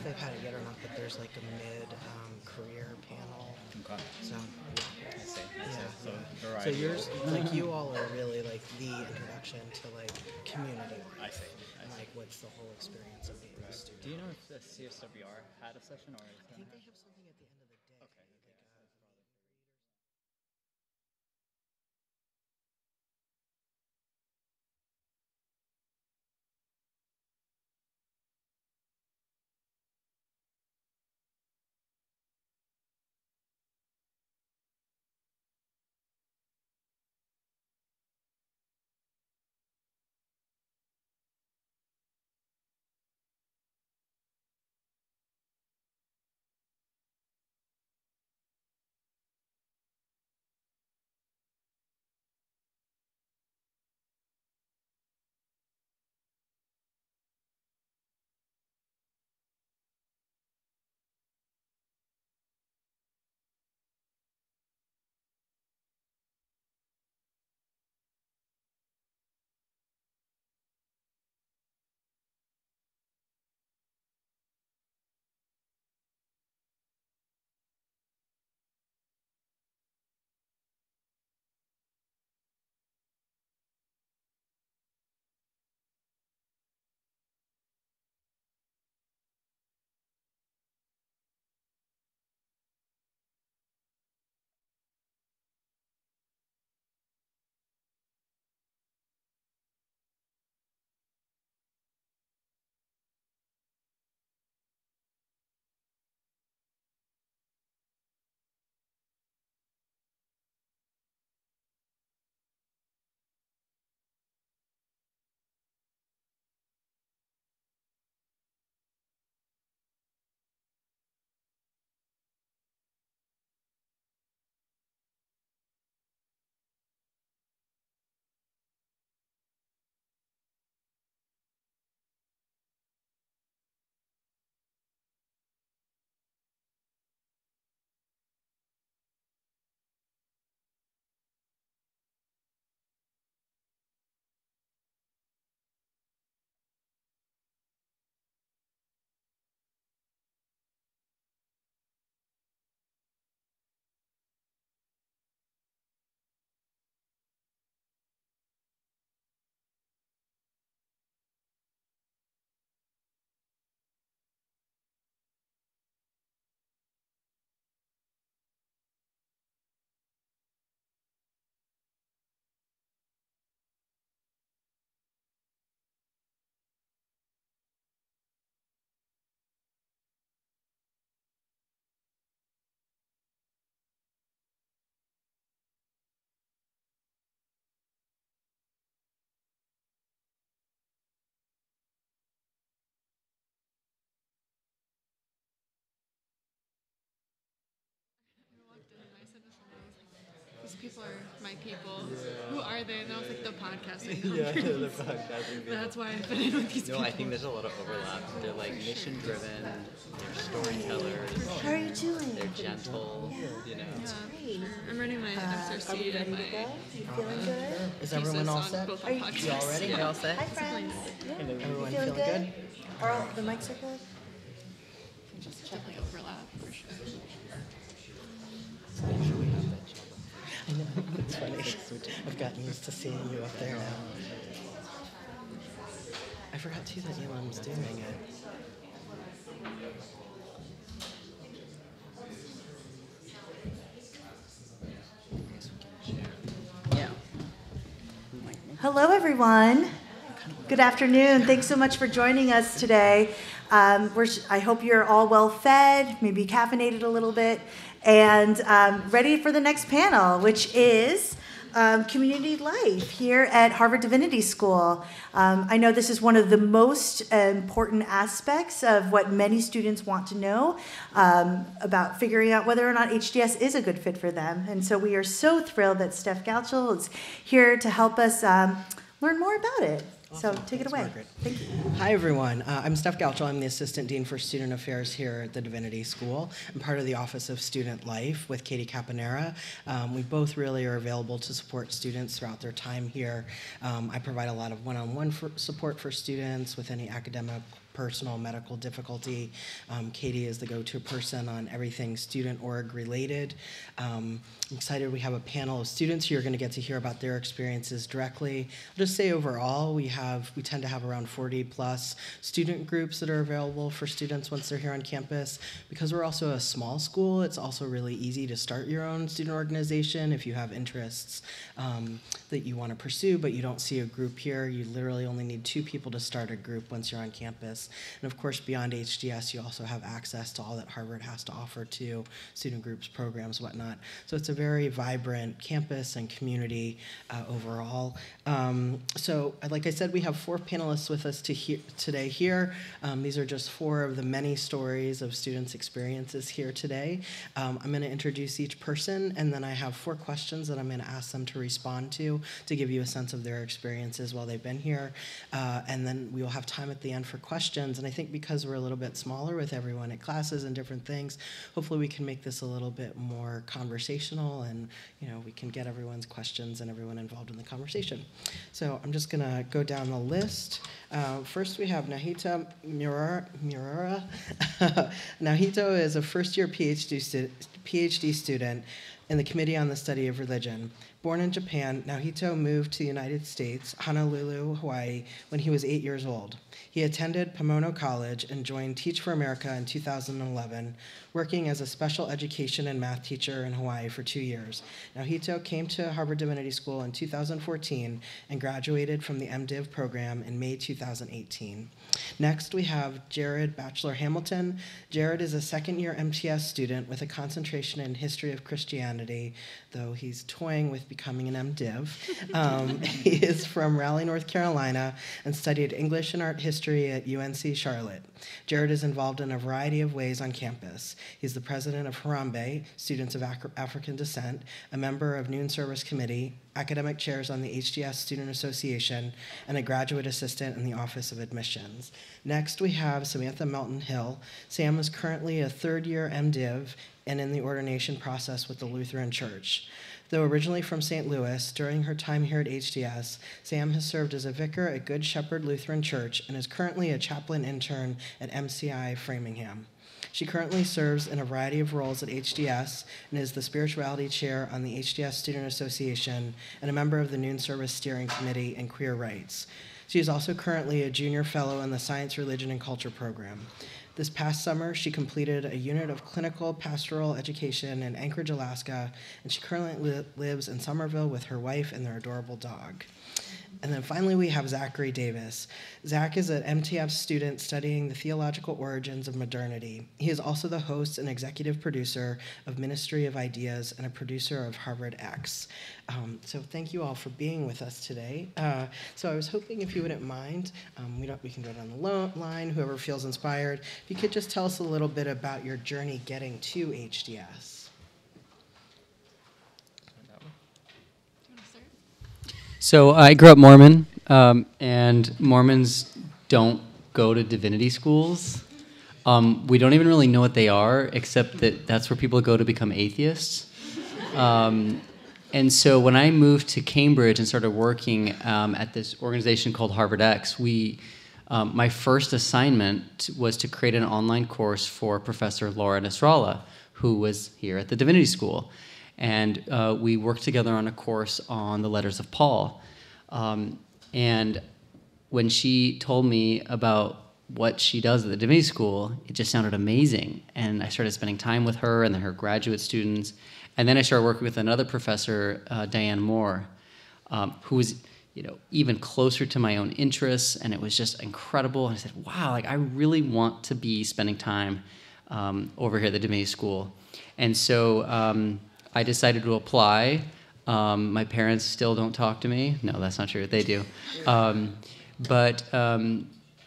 if they've had it yet or not, but there's like a mid-career panel. Okay. So, I see. yeah. Variety. So yours, like you all are really like the introduction to like community life. I see. And like what's the whole experience of being a student. Do you know if the CSWR had a session or? I think they have something at the end of the day. Okay. These people are my people. Yeah. Who are they? And I was like, the podcasting. Yeah, the podcasting. That's why I fit in with these people. No, I think there's a lot of overlap. They're like mission-driven. They're storytellers. How are you doing? They're gentle. You know. Yeah, sure. I'm running my SRC Are we ready and to my go? You feeling good? Is everyone all set? Are you all ready? Yeah. You all set? Hi, friends. Everyone You feeling good? Are all the mics are good? Definitely overlap for sure. I know, it's funny. I've gotten used to seeing you up there now. I forgot too that Elam's doing it. Yeah. Hello, everyone. Good afternoon. Thanks so much for joining us today. I hope you're all well fed, maybe caffeinated a little bit, and ready for the next panel, which is community life here at Harvard Divinity School. I know this is one of the most important aspects of what many students want to know about figuring out whether or not HDS is a good fit for them. And so we are so thrilled that Steph Gauchel is here to help us learn more about it. Awesome. So take it away. Margaret. Thank you. Hi, everyone. I'm Steph Gauchel. I'm the Assistant Dean for Student Affairs here at the Divinity School. I'm part of the Office of Student Life with Katie Caponera. We both really are available to support students throughout their time here. I provide a lot of one-on-one support for students with any academic personal medical difficulty, Katie is the go-to person on everything student org related. I'm excited we have a panel of students who are going to get to hear about their experiences directly. I'll just say overall, we tend to have around 40 plus student groups that are available for students once they're here on campus. Because we're also a small school, it's also really easy to start your own student organization if you have interests that you want to pursue, but you don't see a group here. You literally only need 2 people to start a group once you're on campus. And of course, beyond HDS, you also have access to all that Harvard has to offer to student groups, programs, whatnot. So it's a very vibrant campus and community overall. So like I said, we have 4 panelists with us today here. These are just 4 of the many stories of students' experiences here today. I'm going to introduce each person, and then I have 4 questions that I'm going to ask them to respond to give you a sense of their experiences while they've been here. And then we will have time at the end for questions. And I think because we're a little bit smaller with everyone at classes and different things, hopefully we can make this a little bit more conversational, and we can get everyone's questions and everyone involved in the conversation. So I'm just going to go down the list. First, we have Nahito Murara. Nahito is a first-year PhD student in the Committee on the Study of Religion. Born in Japan, Nahito moved to the United States, Honolulu, Hawaii, when he was 8 years old. He attended Pomono College and joined Teach for America in 2011, working as a special education and math teacher in Hawaii for 2 years. Nahito came to Harvard Divinity School in 2014 and graduated from the MDiv program in May 2018. Next, we have Jared Batchelor Hamilton. Jared is a second-year MTS student with a concentration in history of Christianity, though he's toying with becoming an MDiv. He is from Raleigh, North Carolina, and studied English and art history at UNC Charlotte. Jared is involved in a variety of ways on campus. He's the president of Harambe, Students of African Descent, a member of Noon Service Committee, academic chairs on the HDS Student Association, and a graduate assistant in the Office of Admissions. Next, we have Samantha Melton Hill. Sam is currently a third-year MDiv and in the ordination process with the Lutheran Church. Though originally from St. Louis, during her time here at HDS, Sam has served as a vicar at Good Shepherd Lutheran Church and is currently a chaplain intern at MCI Framingham. She currently serves in a variety of roles at HDS and is the spirituality chair on the HDS Student Association and a member of the Noon Service Steering Committee and Queer Rights. She is also currently a junior fellow in the Science, Religion, and Culture program. This past summer, she completed a unit of clinical pastoral education in Anchorage, Alaska, and she currently lives in Somerville with her wife and their adorable dog. And then finally, we have Zachary Davis. Zach is an MTF student studying the theological origins of modernity. He is also the host and executive producer of Ministry of Ideas and a producer of Harvard X. So thank you all for being with us today. So I was hoping, if you wouldn't mind, we can go down the line, whoever feels inspired. If you could just tell us a little bit about your journey getting to HDS. So I grew up Mormon, and Mormons don't go to divinity schools. We don't even really know what they are, except that that's where people go to become atheists. And so when I moved to Cambridge and started working at this organization called Harvard X, my first assignment was to create an online course for Professor Laura Nasrallah, who was here at the Divinity School. And we worked together on a course on the letters of Paul. And when she told me about what she does at the Divinity School, it just sounded amazing. And I started spending time with her and then her graduate students. And then I started working with another professor, Diane Moore, who was even closer to my own interests. And it was just incredible. And I said, wow, I really want to be spending time over here at the Divinity School. And so I decided to apply. My parents still don't talk to me. No, that's not true. They do. But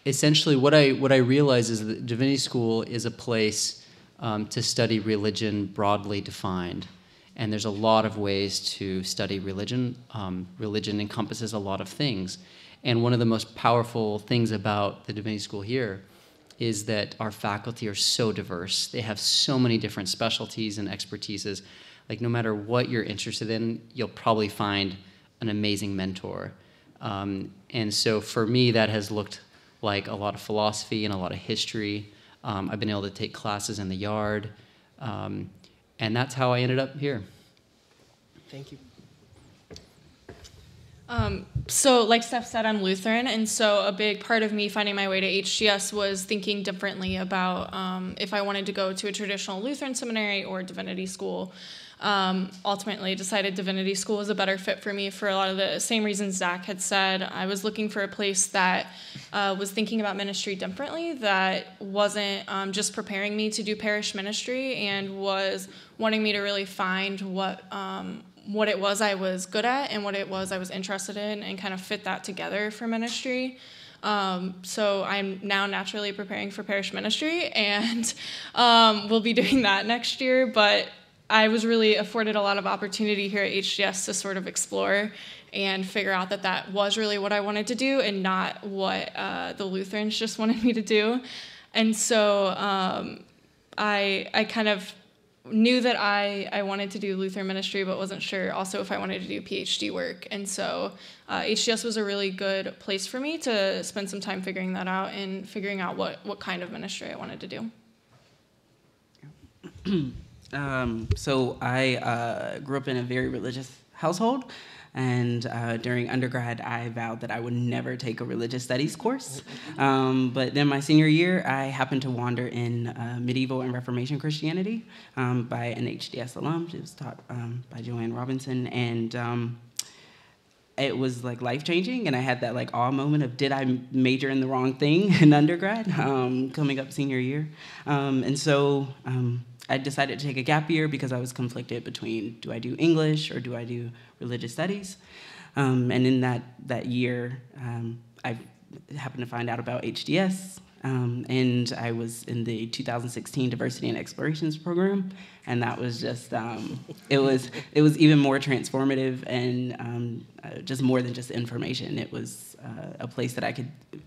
essentially, what I realized is that Divinity School is a place to study religion broadly defined. And there's a lot of ways to study religion. Religion encompasses a lot of things. And one of the most powerful things about the Divinity School here is that our faculty are so diverse. They have so many different specialties and expertises. No matter what you're interested in, you'll probably find an amazing mentor. And so for me, that has looked like a lot of philosophy and a lot of history. I've been able to take classes in the yard, and that's how I ended up here. Thank you. So like Steph said, I'm Lutheran, and so a big part of me finding my way to HGS was thinking differently about if I wanted to go to a traditional Lutheran seminary or divinity school. Ultimately decided divinity school was a better fit for me for a lot of the same reasons Zach had said. I was looking for a place that was thinking about ministry differently, that wasn't just preparing me to do parish ministry, and was wanting me to really find what it was I was good at and what it was I was interested in, and kind of fit that together for ministry. So I'm now naturally preparing for parish ministry, and we'll be doing that next year. But I was really afforded a lot of opportunity here at HGS to sort of explore and figure out that that was really what I wanted to do, and not what the Lutherans just wanted me to do. And so I kind of knew that I wanted to do Lutheran ministry, but wasn't sure also if I wanted to do PhD work. And so HGS was a really good place for me to spend some time figuring that out, and figuring out what kind of ministry I wanted to do. So I grew up in a very religious household, and during undergrad, I vowed that I would never take a religious studies course. But then my senior year, I happened to wander in medieval and Reformation Christianity by an HDS alum. It was taught by Joanne Robinson, and it was like life-changing, and I had that like awe moment of, did I major in the wrong thing in undergrad coming up senior year? And so I decided to take a gap year because I was conflicted between, do I do English or do I do religious studies? And in that year, I happened to find out about HDS, and I was in the 2016 Diversity and Explorations program, and that was just, it was even more transformative, and just more than just information. It was a place that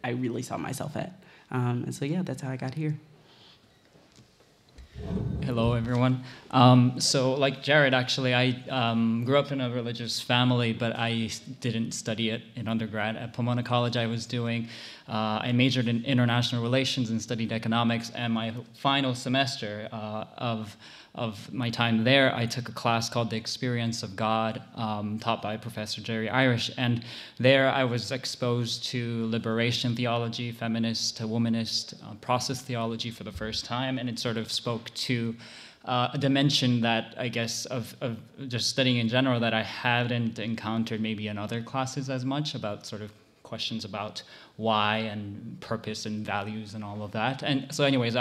I really saw myself at. And so yeah, that's how I got here. Hello, everyone. So like Jared, actually, I grew up in a religious family, but I didn't study it in undergrad. At Pomona College, I majored in international relations and studied economics, and my final semester of my time there, I took a class called The Experience of God, taught by Professor Jerry Irish, and there I was exposed to liberation theology, feminist, womanist, process theology for the first time, and it sort of spoke to a dimension that I guess of just studying in general that I hadn't encountered maybe in other classes as much, about sort of questions about why and purpose and values and all of that. And so anyways,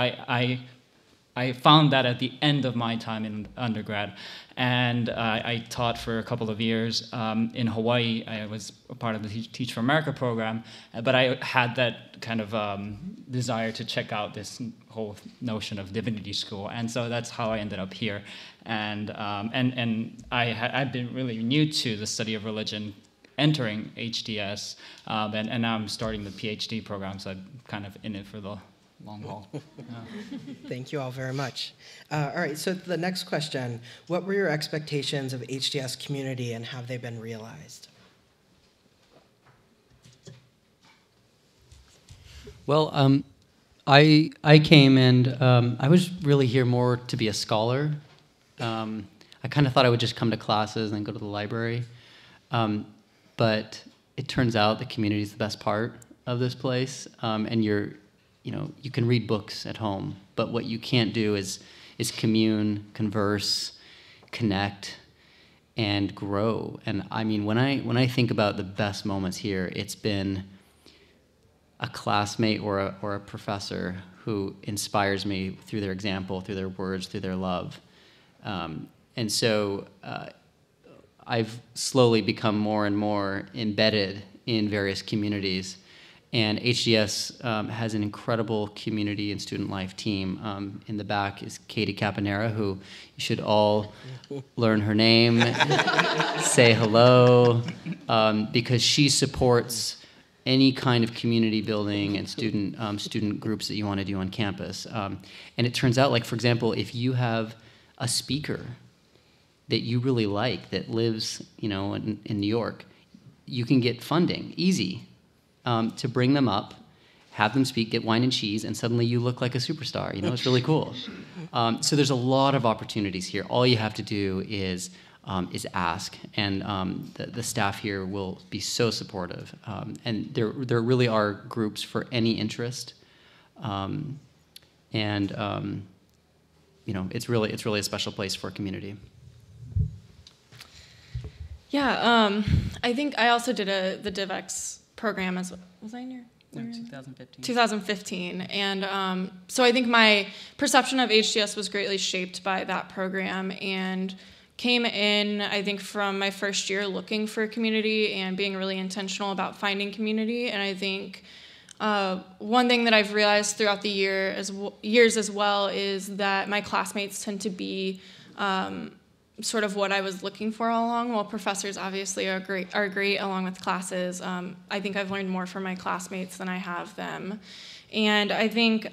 I found that at the end of my time in undergrad, and I taught for a couple of years in Hawaii. I was a part of the Teach for America program, but I had that kind of desire to check out this whole notion of divinity school, and so that's how I ended up here. And I'd been really new to the study of religion, entering HDS, and now I'm starting the PhD program, so I'm kind of in it for the long haul. Yeah. Thank you all very much. All right, so the next question, what were your expectations of HDS community, and have they been realized? Well, I came, and I was really here more to be a scholar. I kind of thought I would just come to classes and go to the library. But it turns out the community is the best part of this place, and you can read books at home, but what you can't do is commune, converse, connect, and grow. And I mean, when I think about the best moments here, it's been a classmate or a professor who inspires me through their example, through their words, through their love. And so I've slowly become more and more embedded in various communities. And HDS has an incredible community and student life team. In the back is Katie Caponera, who you should all learn her name, say hello, because she supports any kind of community building and student groups that you want to do on campus. And it turns out, like, for example, if you have a speaker that you really like that lives, in New York, you can get funding, easy, to bring them up, have them speak, get wine and cheese, and suddenly you look like a superstar. You know, it's really cool. So there's a lot of opportunities here. All you have to do is ask, and the staff here will be so supportive. And there really are groups for any interest, you know, it's really a special place for a community. Yeah, I think I also did the DivX program as well. Was I in your? 2015. 2015. And so I think my perception of HDS was greatly shaped by that program, and came in, I think, from my first year looking for community and being really intentional about finding community. And I think one thing that I've realized throughout the years as well is that my classmates tend to be sort of what I was looking for all along. While professors obviously are great along with classes, I think I've learned more from my classmates than I have them. And I think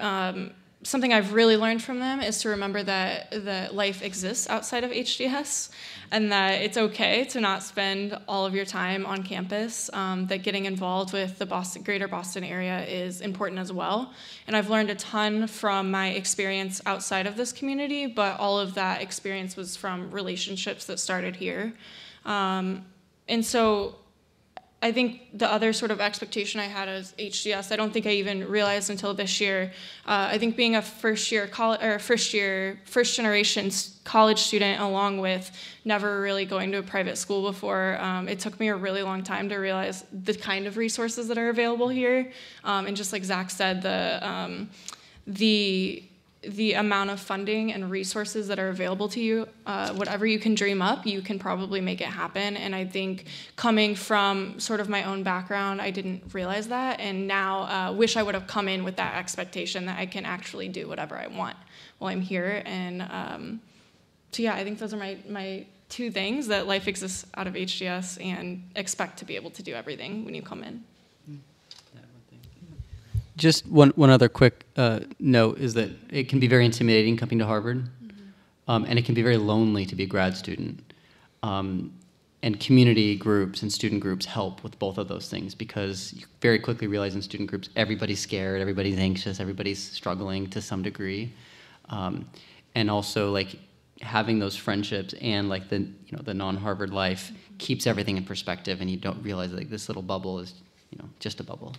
something I've really learned from them is to remember that life exists outside of HDS, and that it's okay to not spend all of your time on campus, that getting involved with the greater Boston area is important as well. And I've learned a ton from my experience outside of this community, but all of that experience was from relationships that started here. And so I think the other sort of expectation I had as HDS, I don't think I even realized until this year. I think being a first generation college student, along with never really going to a private school before, it took me a really long time to realize the kind of resources that are available here. And just like Zach said, the amount of funding and resources that are available to you, whatever you can dream up, you can probably make it happen. And I think coming from sort of my own background, I didn't realize that, and now wish I would have come in with that expectation that I can actually do whatever I want while I'm here. And so yeah, I think those are my two things: that life exists out of HDS, and expect to be able to do everything when you come in. Just one other quick note is that it can be very intimidating coming to Harvard, and it can be very lonely to be a grad student. And community groups and student groups help with both of those things, because you very quickly realize in student groups everybody's scared, everybody's anxious, everybody's struggling to some degree, and also like having those friendships and like the non-Harvard life keeps everything in perspective, and you don't realize like this little bubble is just a bubble.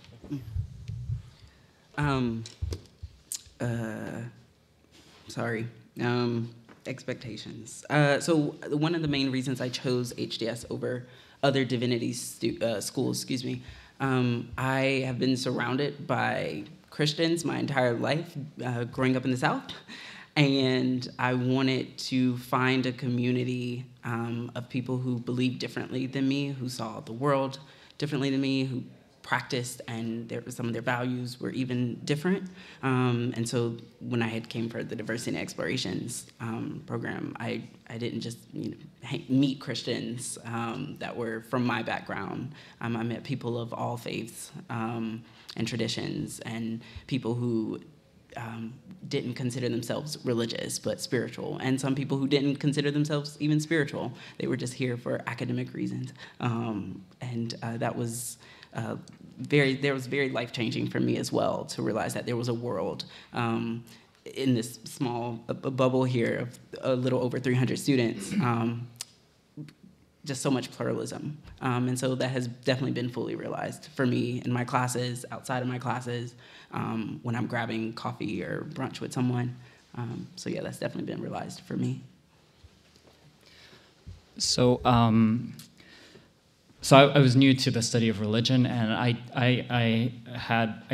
Expectations. So one of the main reasons I chose HDS over other divinity schools, I have been surrounded by Christians my entire life, growing up in the South, and I wanted to find a community of people who believed differently than me, who saw the world differently than me, who practiced, and some of their values were even different. And so when I had came for the Diversity and Explorations program, I didn't just meet Christians that were from my background. I met people of all faiths and traditions, and people who didn't consider themselves religious but spiritual, and some people who didn't consider themselves even spiritual. They were just here for academic reasons, and that was very life-changing for me as well, to realize that there was a world in this small bubble here of a little over 300 students, just so much pluralism. And so that has definitely been fully realized for me in my classes, outside of my classes, when I'm grabbing coffee or brunch with someone. So yeah, that's definitely been realized for me. So I was new to the study of religion, and I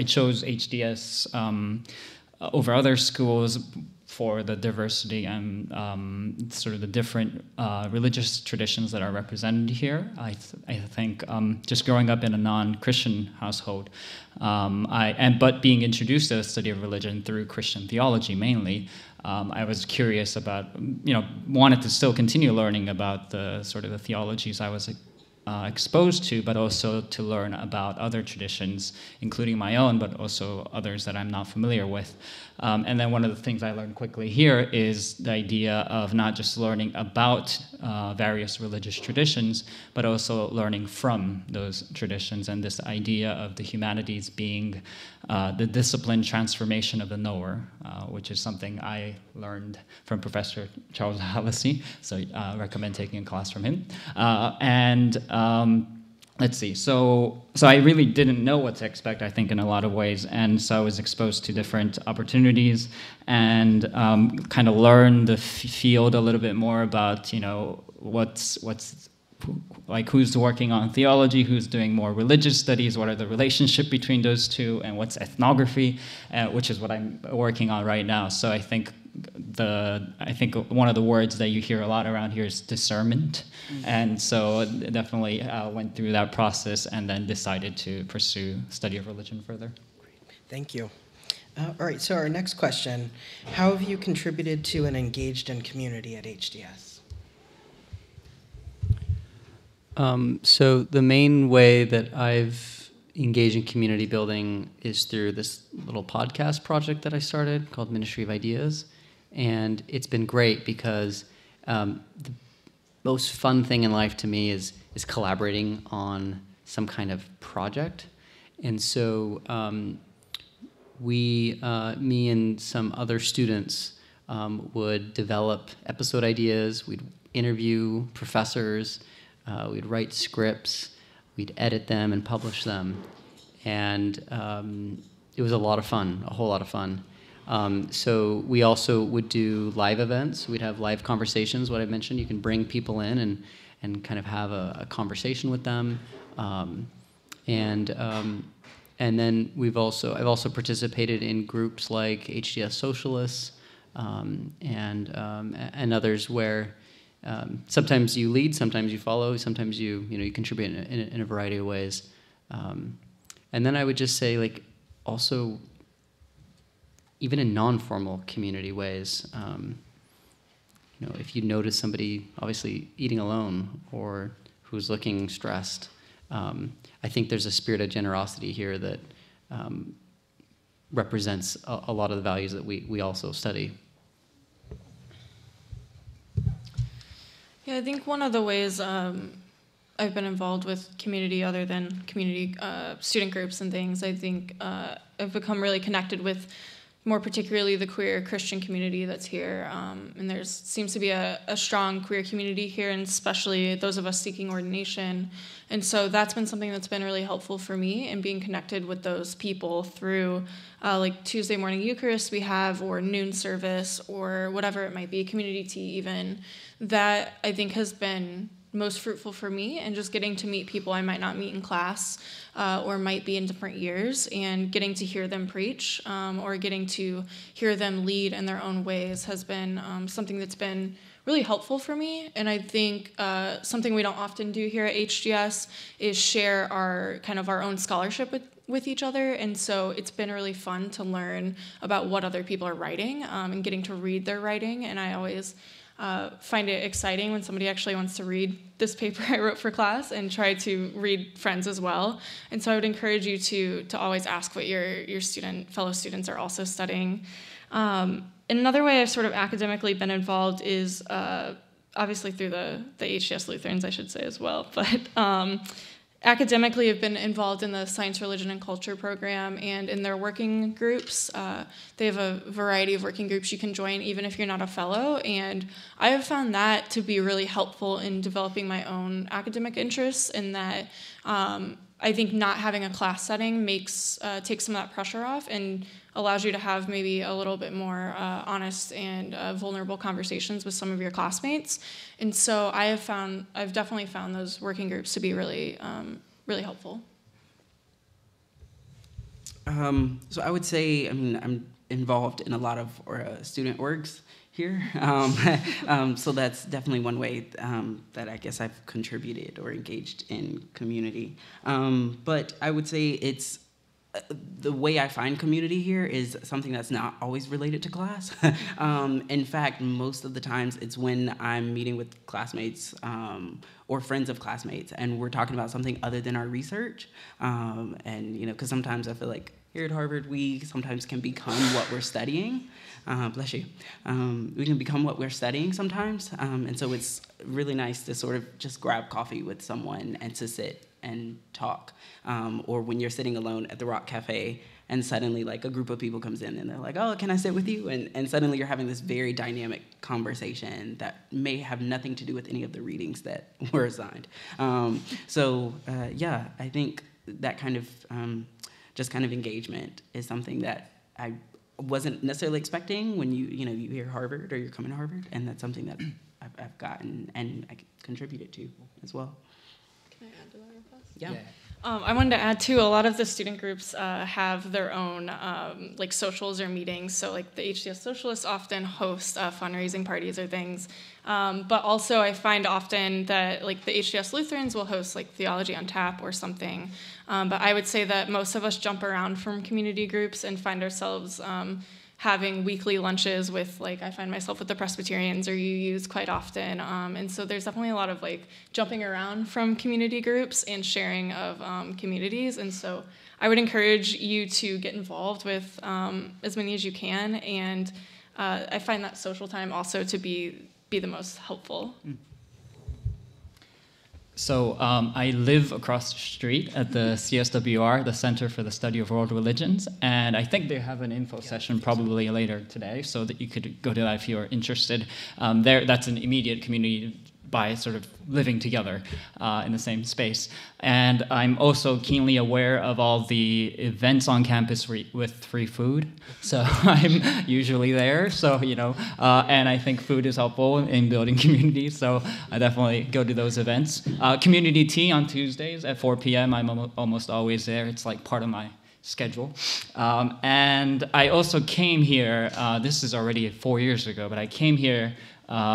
chose HDS over other schools for the diversity and sort of the different religious traditions that are represented here. I think just growing up in a non-Christian household, but being introduced to the study of religion through Christian theology mainly, I was curious about, wanted to still continue learning about the sort of the theologies I was exposed to, but also to learn about other traditions, including my own, but also others that I'm not familiar with. And then one of the things I learned quickly here is the idea of not just learning about various religious traditions, but also learning from those traditions, and this idea of the humanities being the discipline transformation of the knower, which is something I learned from Professor Charles Hallisey, so I recommend taking a class from him. Let's see. So I really didn't know what to expect, I think, in a lot of ways, and so I was exposed to different opportunities and kind of learned the field a little bit more about, what's like who's working on theology, who's doing more religious studies, what are the relationship between those two, and what's ethnography, which is what I'm working on right now. So I think one of the words that you hear a lot around here is discernment. And so definitely went through that process and then decided to pursue study of religion further. Thank you. All right, so our next question, how have you contributed to and engaged in community at HDS? So the main way that I've engaged in community building is through this little podcast project that I started called Ministry of Ideas. And it's been great because the most fun thing in life to me is collaborating on some kind of project. And so me and some other students would develop episode ideas. We'd interview professors. We'd write scripts. We'd edit them and publish them. And it was a lot of fun, a whole lot of fun. So we also would do live events. We'd have live conversations, what I mentioned. You can bring people in and kind of have a conversation with them. And then I've also participated in groups like HDS Socialists and others where sometimes you lead, sometimes you follow, sometimes you contribute in a variety of ways. And then I would just say, also, even in non-formal community ways, if you notice somebody obviously eating alone or who's looking stressed, I think there's a spirit of generosity here that represents a lot of the values that we also study. Yeah, I think one of the ways I've been involved with community other than community student groups and things, I think I've become really connected with more particularly the queer Christian community that's here. And there seems to be a strong queer community here, and especially those of us seeking ordination. And so that's been something that's been really helpful for me in being connected with those people through Tuesday morning Eucharist we have, or noon service, or whatever it might be, community tea even. That I think has been most fruitful for me, and just getting to meet people I might not meet in class or might be in different years, and getting to hear them preach or getting to hear them lead in their own ways has been something that's been really helpful for me. And I think something we don't often do here at HGS is share our own scholarship with each other. And so it's been really fun to learn about what other people are writing and getting to read their writing. And I always find it exciting when somebody actually wants to read this paper I wrote for class and try to read friends as well. And so I would encourage you to always ask what your fellow students are also studying. Another way I've sort of academically been involved is obviously through the HGS Lutherans, I should say as well, but academically I've been involved in the Science, Religion, and Culture program and in their working groups. They have a variety of working groups you can join even if you're not a fellow, and I have found that to be really helpful in developing my own academic interests, in that I think not having a class setting takes some of that pressure off and allows you to have maybe a little bit more honest and vulnerable conversations with some of your classmates. And so I've definitely found those working groups to be really, really helpful. So I would say, I'm involved in a lot of student orgs here. So that's definitely one way that I guess I've contributed or engaged in community. But I would say it's the way I find community here is something that's not always related to class. In fact, most of the times it's when I'm meeting with classmates or friends of classmates, and we're talking about something other than our research. And because sometimes I feel like here at Harvard, we sometimes can become what we're studying. Bless you. We can become what we're studying sometimes. And so it's really nice to sort of just grab coffee with someone and to sit and talk. Or when you're sitting alone at the Rock Cafe and suddenly like a group of people comes in and they're like, oh, can I sit with you? And suddenly you're having this very dynamic conversation that may have nothing to do with any of the readings that were assigned. Yeah, I think that kind of just kind of engagement is something that I wasn't necessarily expecting when you hear Harvard or you're coming to Harvard, and that's something that I've gotten and I contributed to as well. Can I add to that real fast? Yeah. I wanted to add too, a lot of the student groups have their own like socials or meetings. So like the HDS Socialists often host fundraising parties or things. But also I find often that like the HDS Lutherans will host like Theology on Tap or something. But I would say that most of us jump around from community groups and find ourselves having weekly lunches with, like, I find myself with the Presbyterians or UUs quite often. And so there's definitely a lot of, like, jumping around from community groups and sharing of communities. And so I would encourage you to get involved with as many as you can. And I find that social time also to be the most helpful. So I live across the street at the CSWR, the Center for the Study of World Religions, and I think they have an info session probably later today, so that you could go to that if you're interested. That's an immediate community by sort of living together in the same space. And I'm also keenly aware of all the events on campus with free food. So I'm usually there. So, and I think food is helpful in building community. So I definitely go to those events. Community tea on Tuesdays at 4 p.m. I'm almost always there. It's like part of my schedule. And I also came here, this is already 4 years ago, but I came here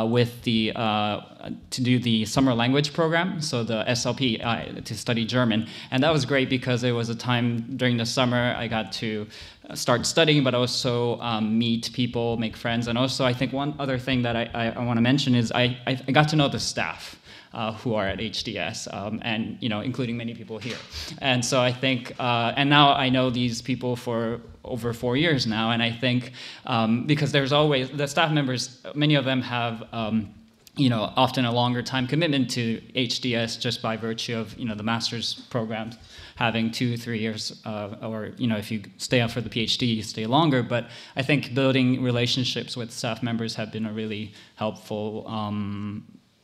with to do the summer language program, so the SLP, to study German. And that was great because it was a time during the summer I got to start studying, but also meet people, make friends. And also I think one other thing that I want to mention is I got to know the staff who are at HDS, and including many people here. And so I think, and now I know these people for over 4 years now, and I think because there's always the staff members, many of them have often a longer time commitment to HDS just by virtue of the master's programs having 2-3 years, or if you stay up for the PhD, you stay longer. But I think building relationships with staff members have been a really helpful.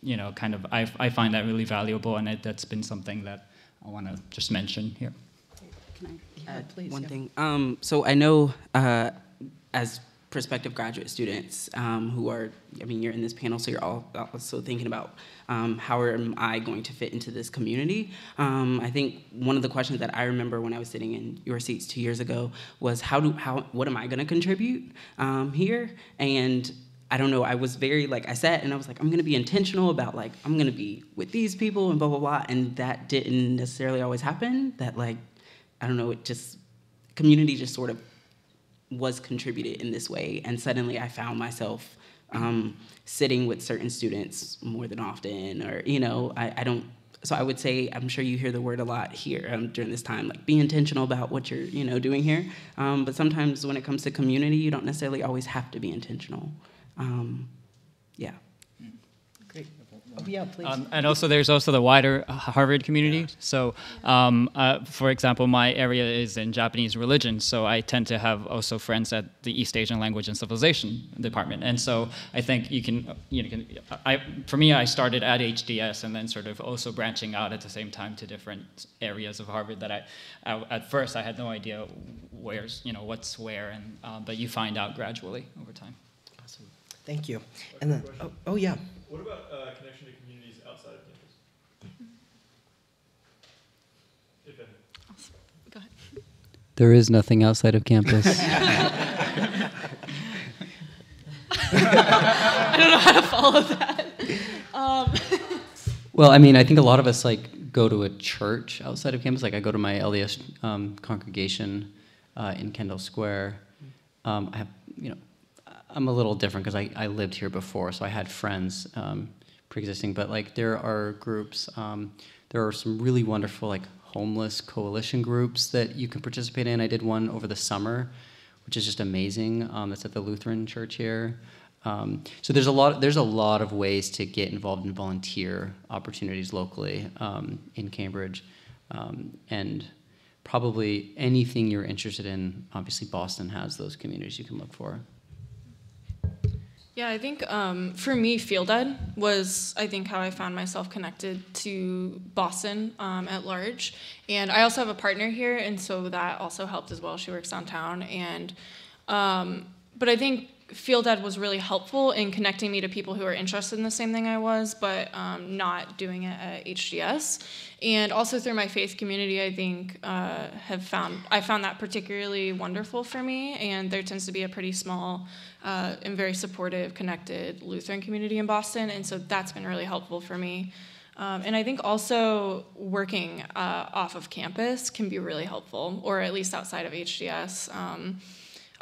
I find that really valuable, and that's been something that I want to just mention here. Can I add one thing? So I know as prospective graduate students who are, you're in this panel, so you're all also thinking about how am I going to fit into this community? I think one of the questions that I remember when I was sitting in your seats 2 years ago was what am I going to contribute here? And I don't know, I was very, I sat and I was like, I'm going to be intentional about, I'm going to be with these people and blah, blah, blah. And that didn't necessarily always happen. That, I don't know, community just sort of was contributed in this way. And suddenly I found myself sitting with certain students more than often, or, I don't, so I would say, I'm sure you hear the word a lot here during this time, be intentional about what you're, doing here. But sometimes when it comes to community, you don't necessarily always have to be intentional. Yeah. Great. Oh, yeah, please. And also, there's also the wider Harvard community. Yeah. So, for example, my area is in Japanese religion, so I tend to have also friends at the East Asian Language and Civilization department. And so I think for me, I started at HDS and then sort of also branching out at the same time to different areas of Harvard that at first I had no idea what's where, and but you find out gradually over time. Awesome. Thank you. And then, yeah. What about connection to communities outside of campus? If any. Awesome. Go ahead. There is nothing outside of campus. I don't know how to follow that. Well, I think a lot of us go to a church outside of campus. I go to my LDS congregation in Kendall Square. I have, I'm a little different because I lived here before, so I had friends pre-existing. But there are groups. There are some really wonderful homeless coalition groups that you can participate in. I did one over the summer, which is just amazing. That's at the Lutheran Church here. So there's a lot of ways to get involved in volunteer opportunities locally in Cambridge, and probably anything you're interested in, obviously Boston has those communities you can look for. Yeah, I think for me, field ed was, I think, how I found myself connected to Boston at large. And I also have a partner here, and so that also helped as well. She works downtown. And but I think field ed was really helpful in connecting me to people who are interested in the same thing I was, but not doing it at HDS. And also through my faith community, I think I found that particularly wonderful for me. And there tends to be a pretty small and very supportive, connected Lutheran community in Boston, and so that's been really helpful for me. And I think also working off of campus can be really helpful, or at least outside of HDS.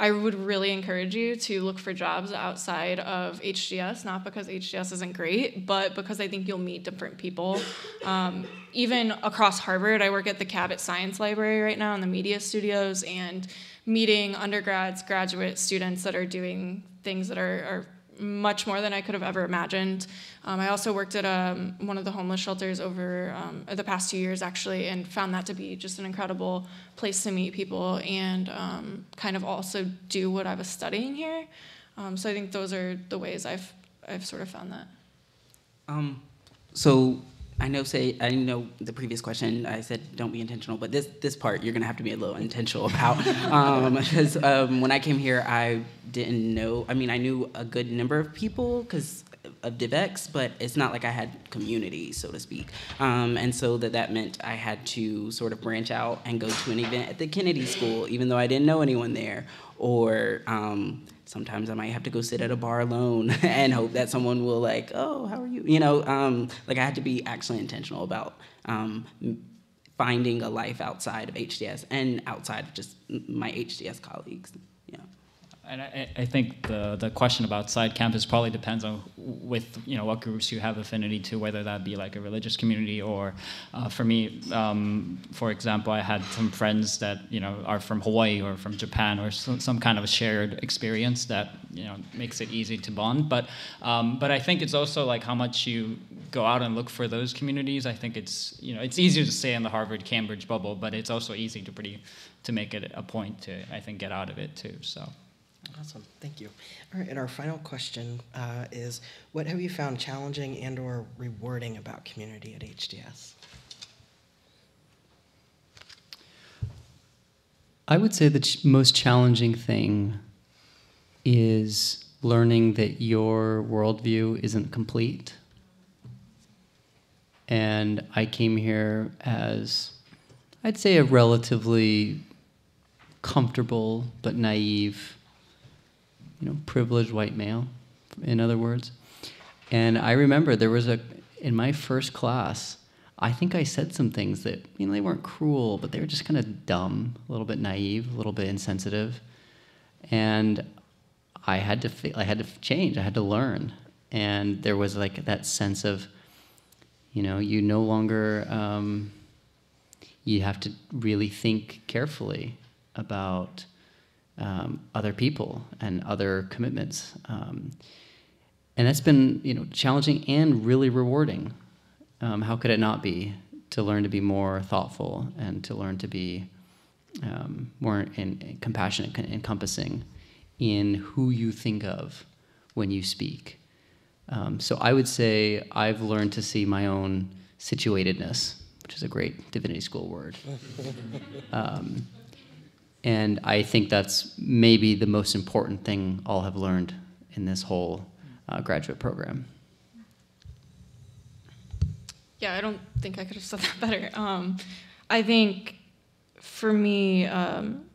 I would really encourage you to look for jobs outside of HDS, not because HDS isn't great, but because I think you'll meet different people. Even across Harvard, I work at the Cabot Science Library right now in the media studios, and meeting undergrads, graduate students that are doing things that are much more than I could have ever imagined. I also worked at one of the homeless shelters over the past 2 years, actually, and found that to be just an incredible place to meet people and kind of also do what I was studying here. So I think those are the ways I've sort of found that. So I know the previous question I said don't be intentional, but this part you're gonna have to be a little intentional about, because when I came here I didn't know. I mean, I knew a good number of people because of DivX, but it's not like I had community, so to speak, and so that meant I had to sort of branch out and go to an event at the Kennedy School, even though I didn't know anyone there, or sometimes I might have to go sit at a bar alone and hope that someone will like, oh, how are you? You know, like I had to be actually intentional about finding a life outside of HDS and outside of just my HDS colleagues. Yeah. And I think the question about side campus probably depends on what groups you have affinity to, whether that be like a religious community or, for me, for example, I had some friends that are from Hawaii or from Japan, or some kind of a shared experience that makes it easy to bond. But I think it's also like how much you go out and look for those communities. I think it's it's easier to stay in the Harvard Cambridge bubble, but it's also easy to make it a point to, I think, get out of it too. So. Awesome, thank you. All right, and our final question is, what have you found challenging and or rewarding about community at HDS? I would say the most challenging thing is learning that your worldview isn't complete. And I came here as, I'd say, a relatively comfortable but naive, privileged white male, in other words. And I remember there was in my first class, I think I said some things that, they weren't cruel, but they were just kind of dumb, a little bit naive, a little bit insensitive. And I had to change, I had to learn. And there was like that sense of, you no longer, you have to really think carefully about other people and other commitments. And that's been, challenging and really rewarding. How could it not be, to learn to be more thoughtful and to learn to be more compassionate, encompassing in who you think of when you speak. So I would say I've learned to see my own situatedness, which is a great divinity school word. And I think that's maybe the most important thing I'll have learned in this whole graduate program. Yeah, I don't think I could have said that better. I think for me,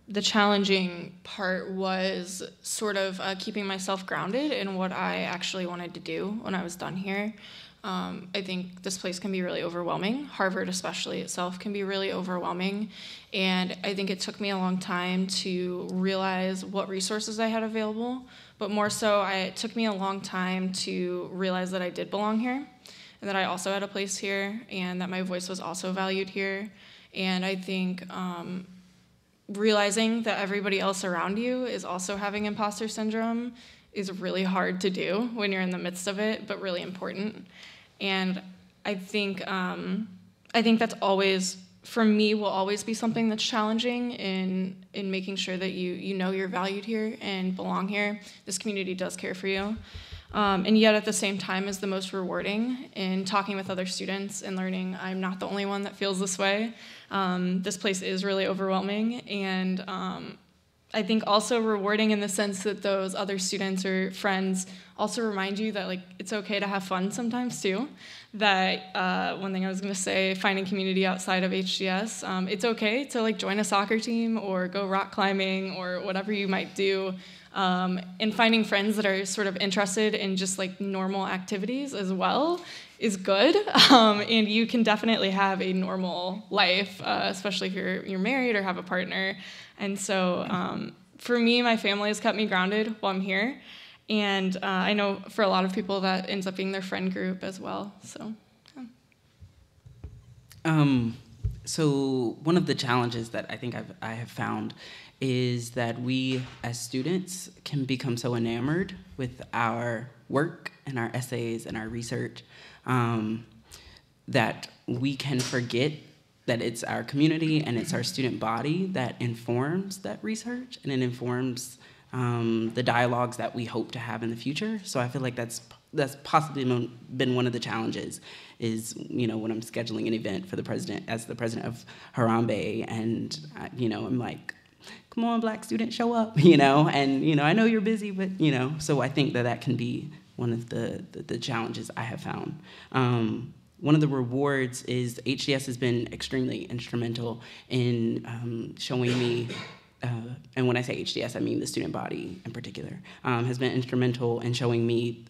the challenging part was sort of keeping myself grounded in what I actually wanted to do when I was done here. I think this place can be really overwhelming. Harvard especially itself can be really overwhelming. And I think it took me a long time to realize what resources I had available. But more so, it took me a long time to realize that I did belong here, and that I also had a place here, and that my voice was also valued here. And I think realizing that everybody else around you is also having imposter syndrome is really hard to do when you're in the midst of it, but really important. And I think that's always for me will always be something that's challenging in making sure that you know you're valued here and belong here. This community does care for you. And yet at the same time is the most rewarding in talking with other students and learning I'm not the only one that feels this way. This place is really overwhelming, and I think also rewarding in the sense that those other students or friends also remind you that like it's okay to have fun sometimes too. That one thing I was going to say, finding community outside of HGS, it's okay to like join a soccer team or go rock climbing or whatever you might do. And finding friends that are sort of interested in just like normal activities as well is good. And you can definitely have a normal life, especially if you're married or have a partner. And so for me, my family has kept me grounded while I'm here. And I know for a lot of people that ends up being their friend group as well. So, yeah. So one of the challenges that I think I have found is that we as students can become so enamored with our work and our essays and our research that we can forget that it's our community and it's our student body that informs that research, and it informs the dialogues that we hope to have in the future. So I feel like that's possibly been one of the challenges is, you know, when I'm scheduling an event for the president, as the president of Harambe, and, you know, I'm like, come on, Black students, show up, you know, and, you know, I know you're busy, but, you know, so I think that can be one of the challenges I have found. One of the rewards is HDS has been extremely instrumental in showing me, and when I say HDS, I mean the student body in particular, has been instrumental in showing me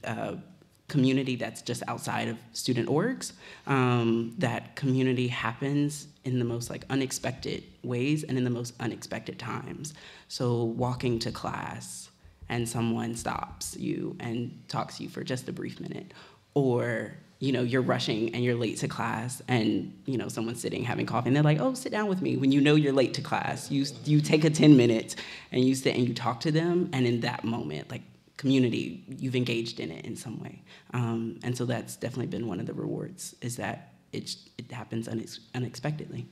community that's just outside of student orgs. That community happens in the most like unexpected ways and in the most unexpected times. So walking to class and someone stops you and talks to you for just a brief minute, or you know, you're rushing and you're late to class and, you know, someone's sitting having coffee and they're like, oh, sit down with me. When you know you're late to class, you take a 10 minutes and you sit and you talk to them, and in that moment, like community, you've engaged in it in some way. And so that's definitely been one of the rewards, is that it happens unexpectedly.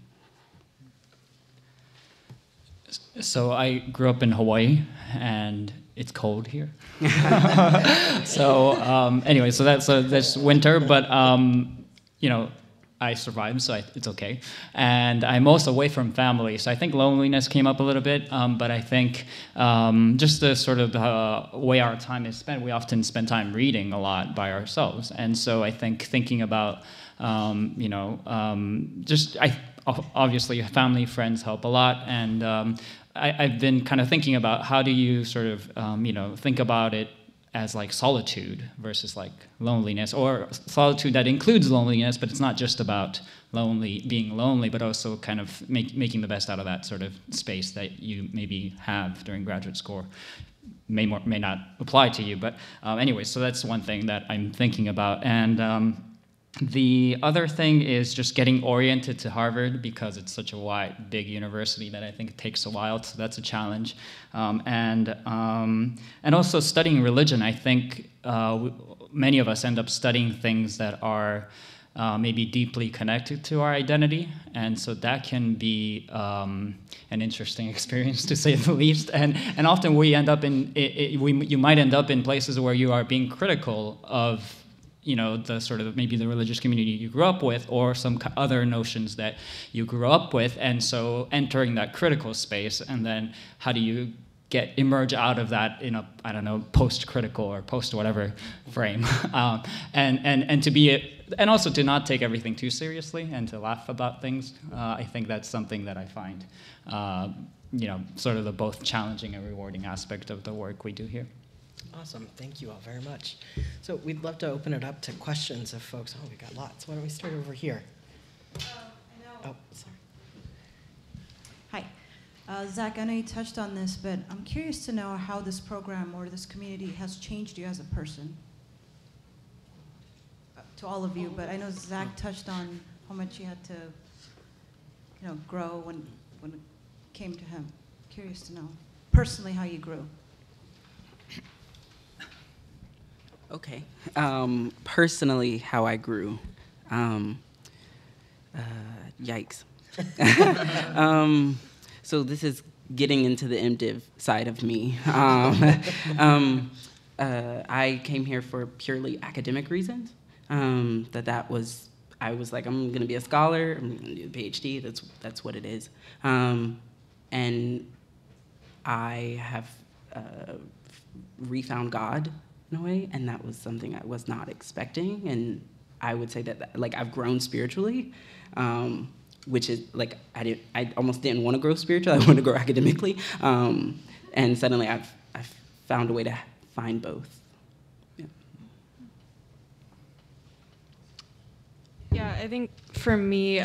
So I grew up in Hawaii, and it's cold here. So anyway, so that's winter, but you know, I survived, so it's okay. And I'm also away from family, so I think loneliness came up a little bit, but I think just the sort of way our time is spent, we often spend time reading a lot by ourselves. And so I think thinking about, you know, obviously family, friends help a lot, and I've been kind of thinking about how do you sort of, you know, think about it as like solitude versus like loneliness, or solitude that includes loneliness, but it's not just about being lonely, but also kind of making the best out of that sort of space that you maybe have during graduate school. May not apply to you, but anyway, so that's one thing that I'm thinking about. And the other thing is just getting oriented to Harvard, because it's such a big university that I think it takes a while, so that's a challenge. And also studying religion. I think many of us end up studying things that are maybe deeply connected to our identity, and so that can be an interesting experience, to say the least. And often we end up you might end up in places where you are being critical of, you know, the sort of maybe the religious community you grew up with, or some other notions that you grew up with, and so entering that critical space, and then how do you emerge out of that in a, I don't know, post-critical or post-whatever frame, and also to not take everything too seriously and to laugh about things. I think that's something that I find, you know, sort of the both challenging and rewarding aspect of the work we do here. Awesome. Thank you all very much. So we'd love to open it up to questions of folks. Oh, we got lots. Why don't we start over here? Oh, sorry. Hi. Zach, I know you touched on this, but I'm curious to know how this program or this community has changed you as a person. To all of you, but I know Zach touched on how much you had to, you know, grow when it came to him. Curious to know, personally, how you grew. Okay. Personally, how I grew. Yikes. So this is getting into the MDiv side of me. I came here for purely academic reasons. I was like, I'm going to be a scholar. I'm going to do a PhD. That's what it is. And I have refound God in a way, and that was something I was not expecting. And I would say that like I've grown spiritually, which is like I almost didn't want to grow spiritually. I wanted to grow academically, and suddenly I've found a way to find both. Yeah, I think for me,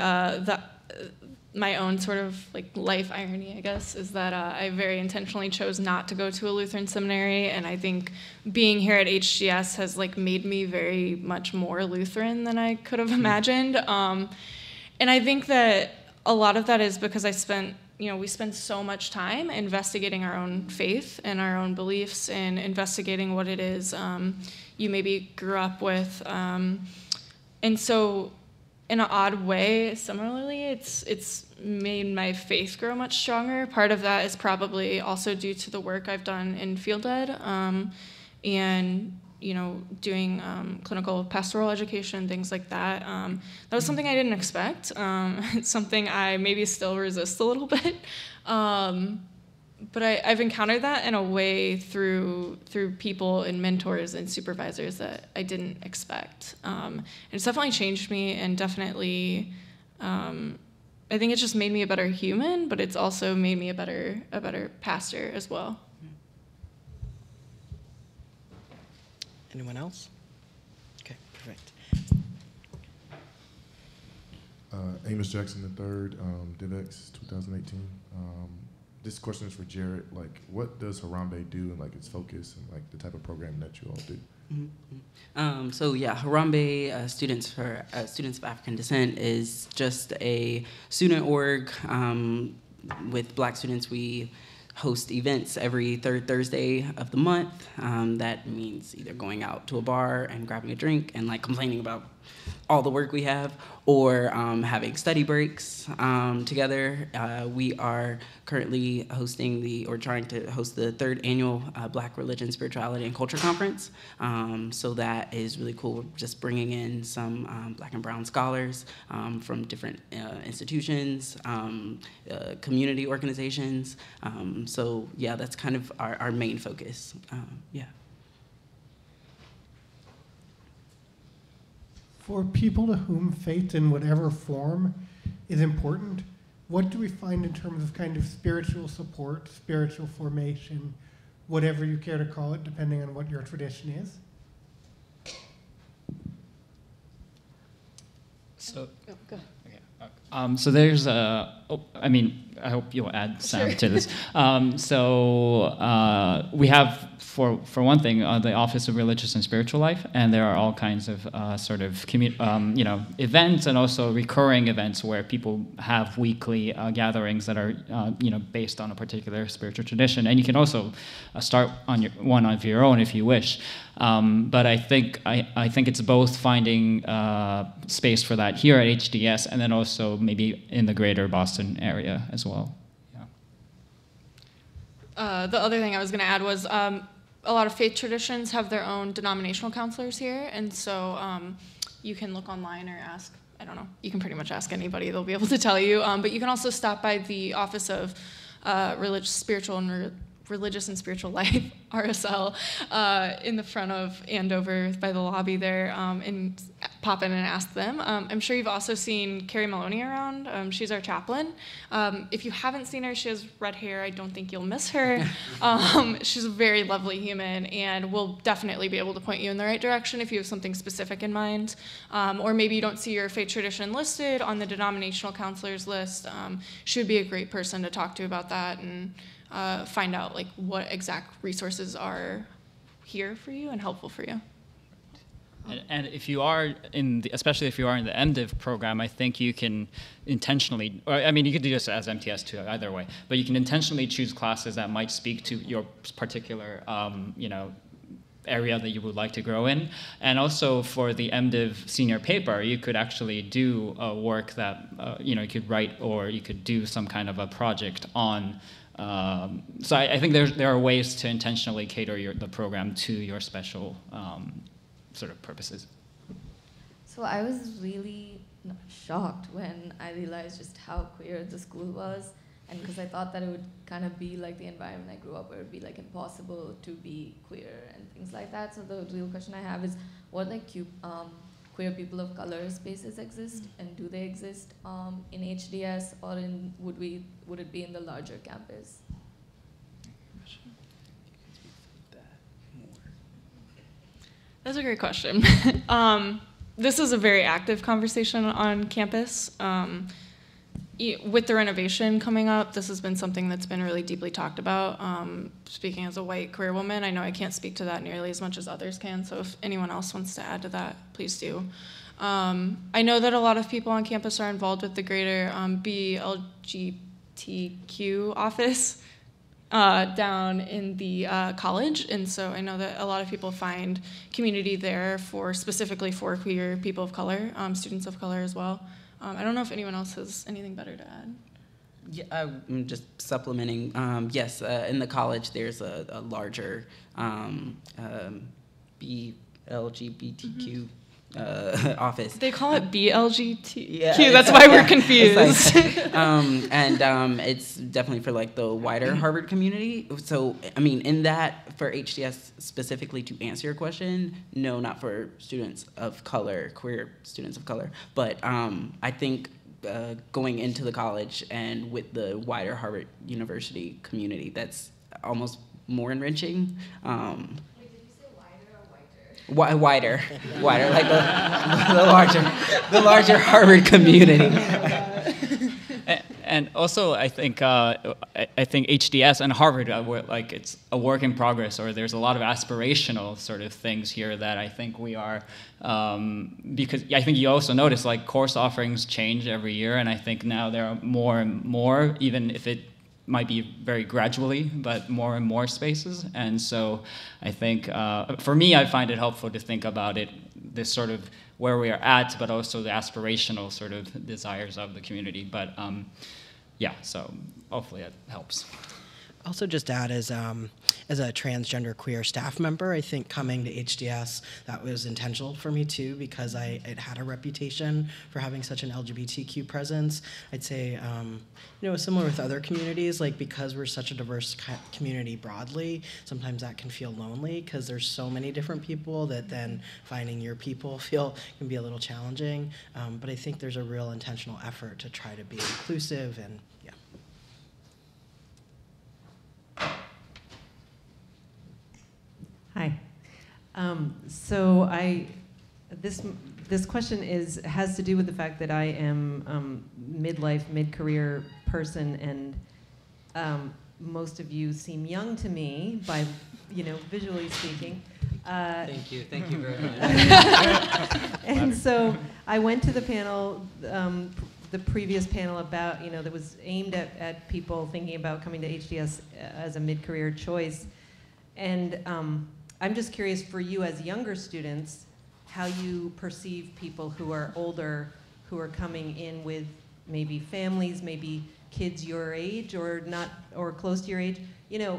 my own sort of like life irony, I guess, is that I very intentionally chose not to go to a Lutheran seminary, and I think being here at HGS has like made me very much more Lutheran than I could have imagined. And I think that a lot of that is because we spend so much time investigating our own faith and our own beliefs and investigating what it is you maybe grew up with. And so in an odd way, similarly, it's made my faith grow much stronger. Part of that is probably also due to the work I've done in field ed and doing clinical pastoral education, things like that. That was something I didn't expect. It's something I maybe still resist a little bit. But I've encountered that in a way through people and mentors and supervisors that I didn't expect. And it's definitely changed me, and definitely, I think it's just made me a better human, but it's also made me a better pastor as well. Anyone else? Okay, perfect. Amos Jackson III, DivX 2018. This question is for Jared. Like, what does Harambe do, and like its focus, and like the type of program that you all do? Mm-hmm. So yeah, Harambe Students of African Descent is just a student org. With Black students, we host events every third Thursday of the month. That means either going out to a bar and grabbing a drink and like complaining about all the work we have, or having study breaks together. We are currently trying to host the third annual Black Religion, Spirituality, and Culture Conference. So that is really cool. We're just bringing in some Black and Brown scholars from different institutions, community organizations. So yeah, that's kind of our main focus. Yeah. For people to whom faith in whatever form is important, what do we find in terms of kind of spiritual support, spiritual formation, whatever you care to call it, depending on what your tradition is? So, go ahead. Okay. So there's I hope you'll add Sam to this. We have, for one thing, the Office of Religious and Spiritual Life, and there are all kinds of events and also recurring events where people have weekly gatherings that are based on a particular spiritual tradition, and you can also start on one of your own if you wish. But I think it's both finding space for that here at HDS, and then also maybe in the greater Boston area as well. Yeah. The other thing I was going to add was a lot of faith traditions have their own denominational counselors here, and so you can look online or ask. I don't know. You can pretty much ask anybody; they'll be able to tell you. But you can also stop by the Office of Religious and Spiritual Life, RSL, in the front of Andover by the lobby there, and pop in and ask them. I'm sure you've also seen Carrie Maloney around. She's our chaplain. If you haven't seen her, she has red hair. I don't think you'll miss her. She's a very lovely human, and will definitely be able to point you in the right direction if you have something specific in mind. Or maybe you don't see your faith tradition listed on the denominational counselors list. She would be a great person to talk to about that, and find out like what exact resources are here for you and helpful for you. And if you are especially if you are in the MDiv program, I think you can intentionally, you could do this as MTS too, either way, but you can intentionally choose classes that might speak to your particular, area that you would like to grow in. And also for the MDiv senior paper, you could actually do a work that, you could write, or you could do some kind of a project on. So I think there are ways to intentionally cater the program to your special sort of purposes. So I was really shocked when I realized just how queer the school was, and because I thought that it would kind of be like the environment I grew up where it would be like impossible to be queer and things like that. So the real question I have is, what like queer people of color spaces exist, and do they exist in HDS, or would it be in the larger campus? That's a great question. This is a very active conversation on campus. With the renovation coming up, this has been something that's been really deeply talked about. Speaking as a white queer woman, I know I can't speak to that nearly as much as others can, so if anyone else wants to add to that, please do. I know that a lot of people on campus are involved with the greater BLGBTQ office down in the college, and so I know that a lot of people find community there specifically for queer people of color, students of color as well. I don't know if anyone else has anything better to add. Yeah, I'm just supplementing. Yes, in the college there's a larger BLGBTQ office. They call it BLGBTQ. Yeah, that's why we're confused. And it's definitely for like the wider Harvard community. So, I mean, in that, for HDS specifically, to answer your question, no, not for students of color, queer students of color. But I think going into the college and with the wider Harvard University community, that's almost more enriching. Wider, like the larger Harvard community. And also, I think HDS and Harvard, like it's a work in progress, or there's a lot of aspirational sort of things here that I think we are, because I think you also notice like course offerings change every year, and I think now there are more and more, even if it might be very gradually, but more and more spaces. And so I think, for me, I find it helpful to think about it, this sort of where we are at, but also the aspirational sort of desires of the community. But yeah, so hopefully it helps. Also just add as a transgender queer staff member, I think coming to HDS, that was intentional for me too, because it had a reputation for having such an LGBTQ presence. I'd say, similar with other communities, like because we're such a diverse community broadly, sometimes that can feel lonely because there's so many different people that then finding your people can be a little challenging. But I think there's a real intentional effort to try to be inclusive and yeah. Hi. So this question has to do with the fact that I am midlife, mid-career person, and most of you seem young to me by, visually speaking. Thank you very much. And so I went to the panel, the previous panel about, that was aimed at people thinking about coming to HDS as a mid-career choice. And I'm just curious for you as younger students, how you perceive people who are older, who are coming in with maybe families, maybe kids your age or not, or close to your age.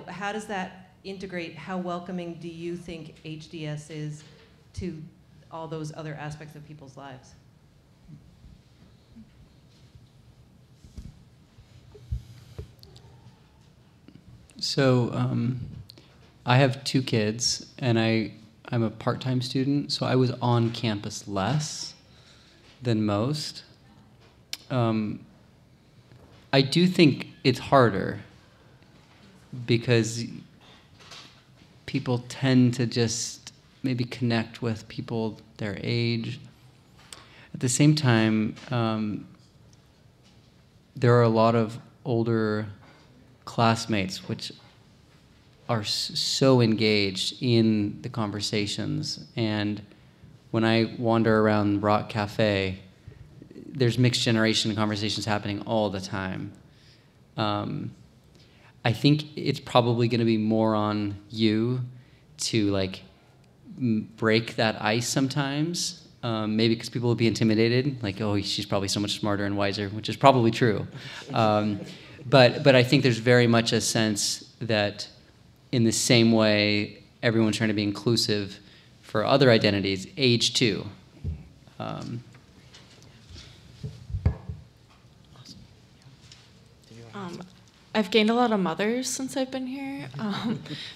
How does that integrate? How welcoming do you think HDS is to all those other aspects of people's lives? So I have 2 kids, and I'm a part-time student, so I was on campus less than most. I do think it's harder because people tend to just maybe connect with people their age. At the same time, there are a lot of older classmates which are so engaged in the conversations. And when I wander around Rock Cafe, there's mixed generation conversations happening all the time. I think it's probably going to be more on you to break that ice sometimes. Maybe because people will be intimidated, like, oh, she's probably so much smarter and wiser, which is probably true. But I think there's very much a sense that in the same way everyone's trying to be inclusive for other identities, age too. I've gained a lot of mothers since I've been here.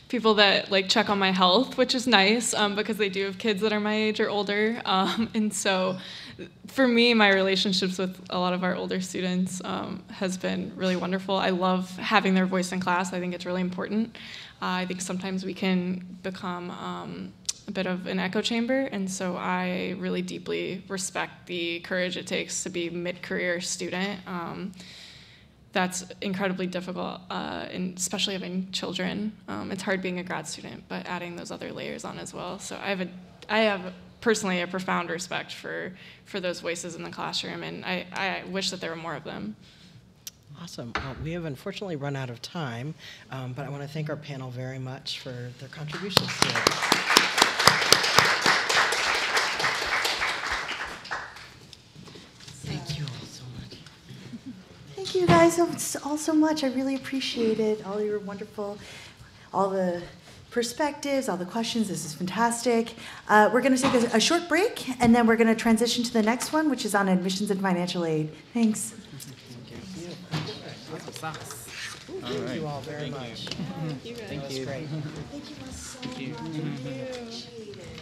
People that like check on my health, which is nice because they do have kids that are my age or older. And so for me, my relationships with a lot of our older students has been really wonderful. I love having their voice in class. I think it's really important. I think sometimes we can become a bit of an echo chamber, and so I really deeply respect the courage it takes to be a mid-career student. That's incredibly difficult, and especially having children. It's hard being a grad student, but adding those other layers on as well. So I have personally a profound respect for those voices in the classroom, and I wish that there were more of them. Awesome. Well, we have unfortunately run out of time, but I want to thank our panel very much for their contributions today. Thank you all so much. Thank you guys all so much. I really appreciate it. All your wonderful, all the perspectives, all the questions. This is fantastic. We're going to take a short break, and then we're going to transition to the next one, which is on admissions and financial aid. Thanks. Thank you all very much. Thank you guys. Thank you. Great. Thank you all so much. Appreciate it.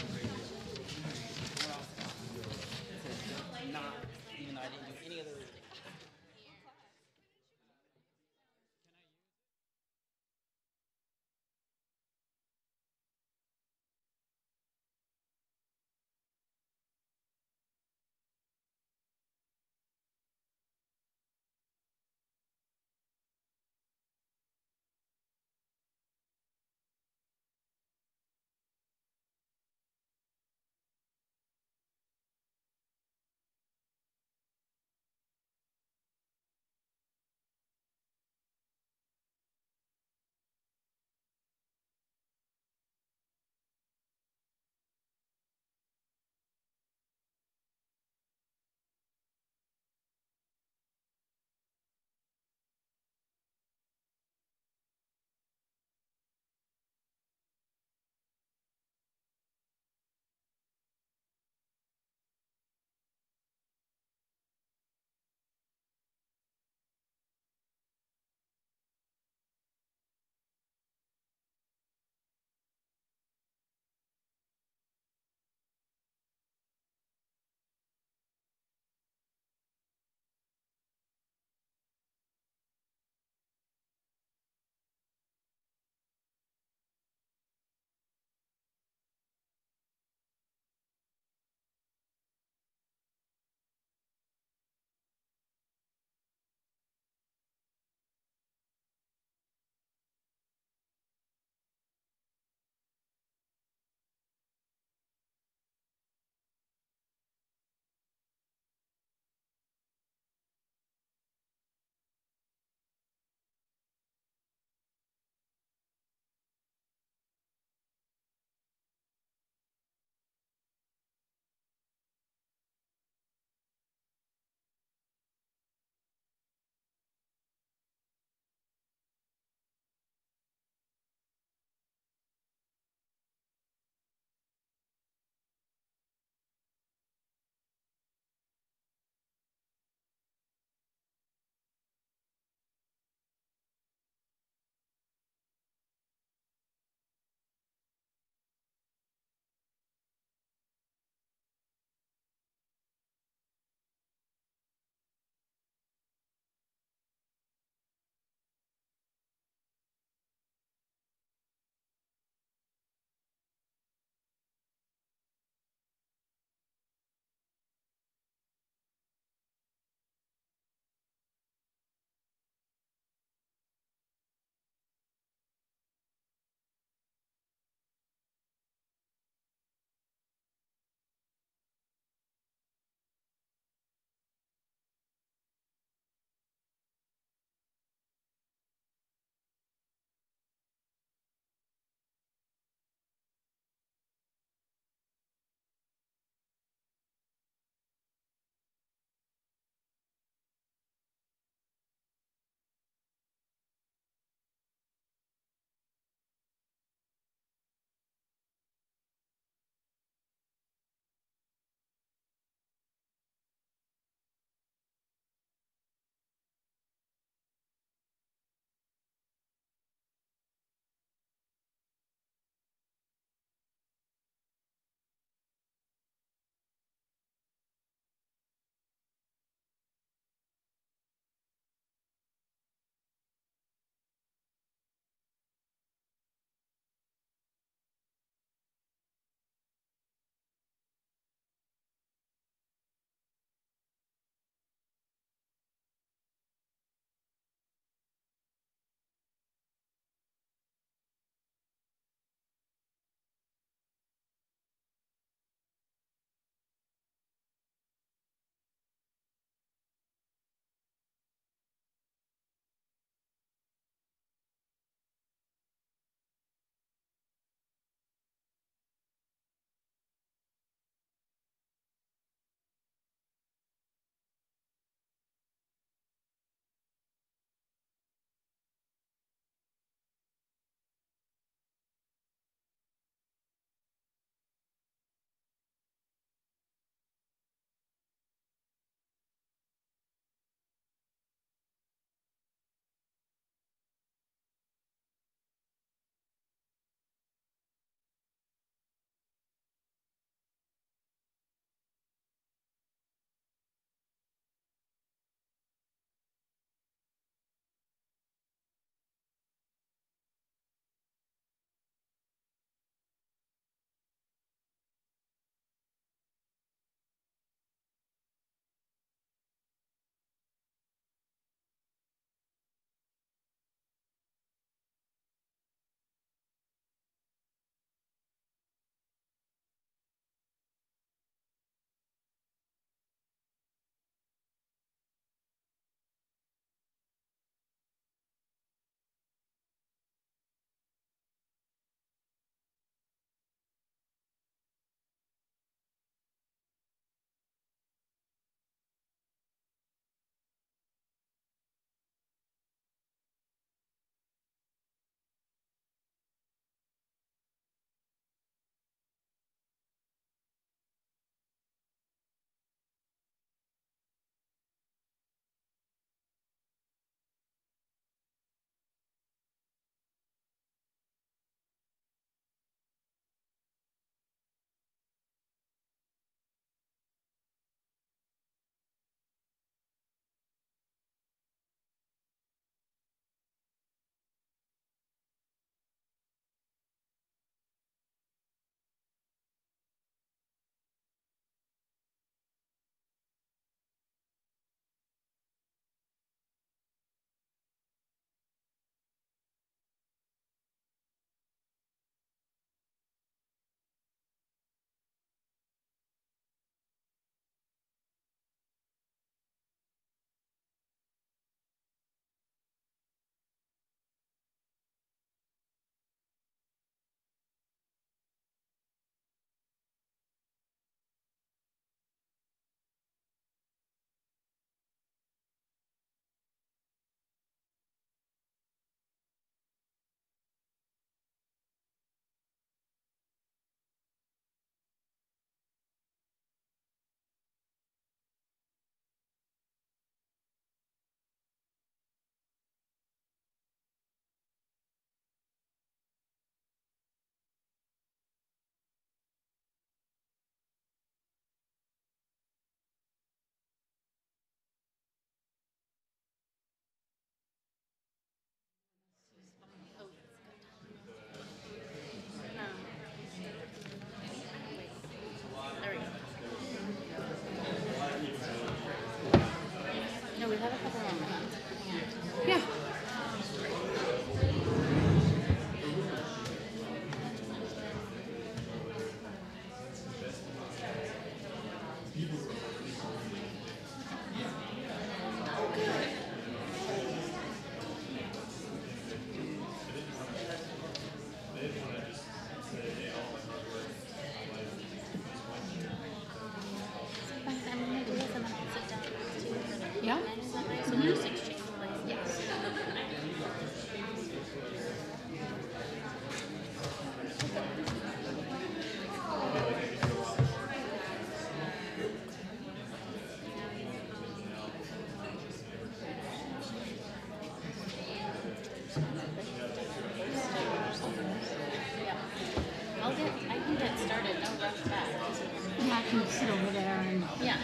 can sit over there and. Yeah.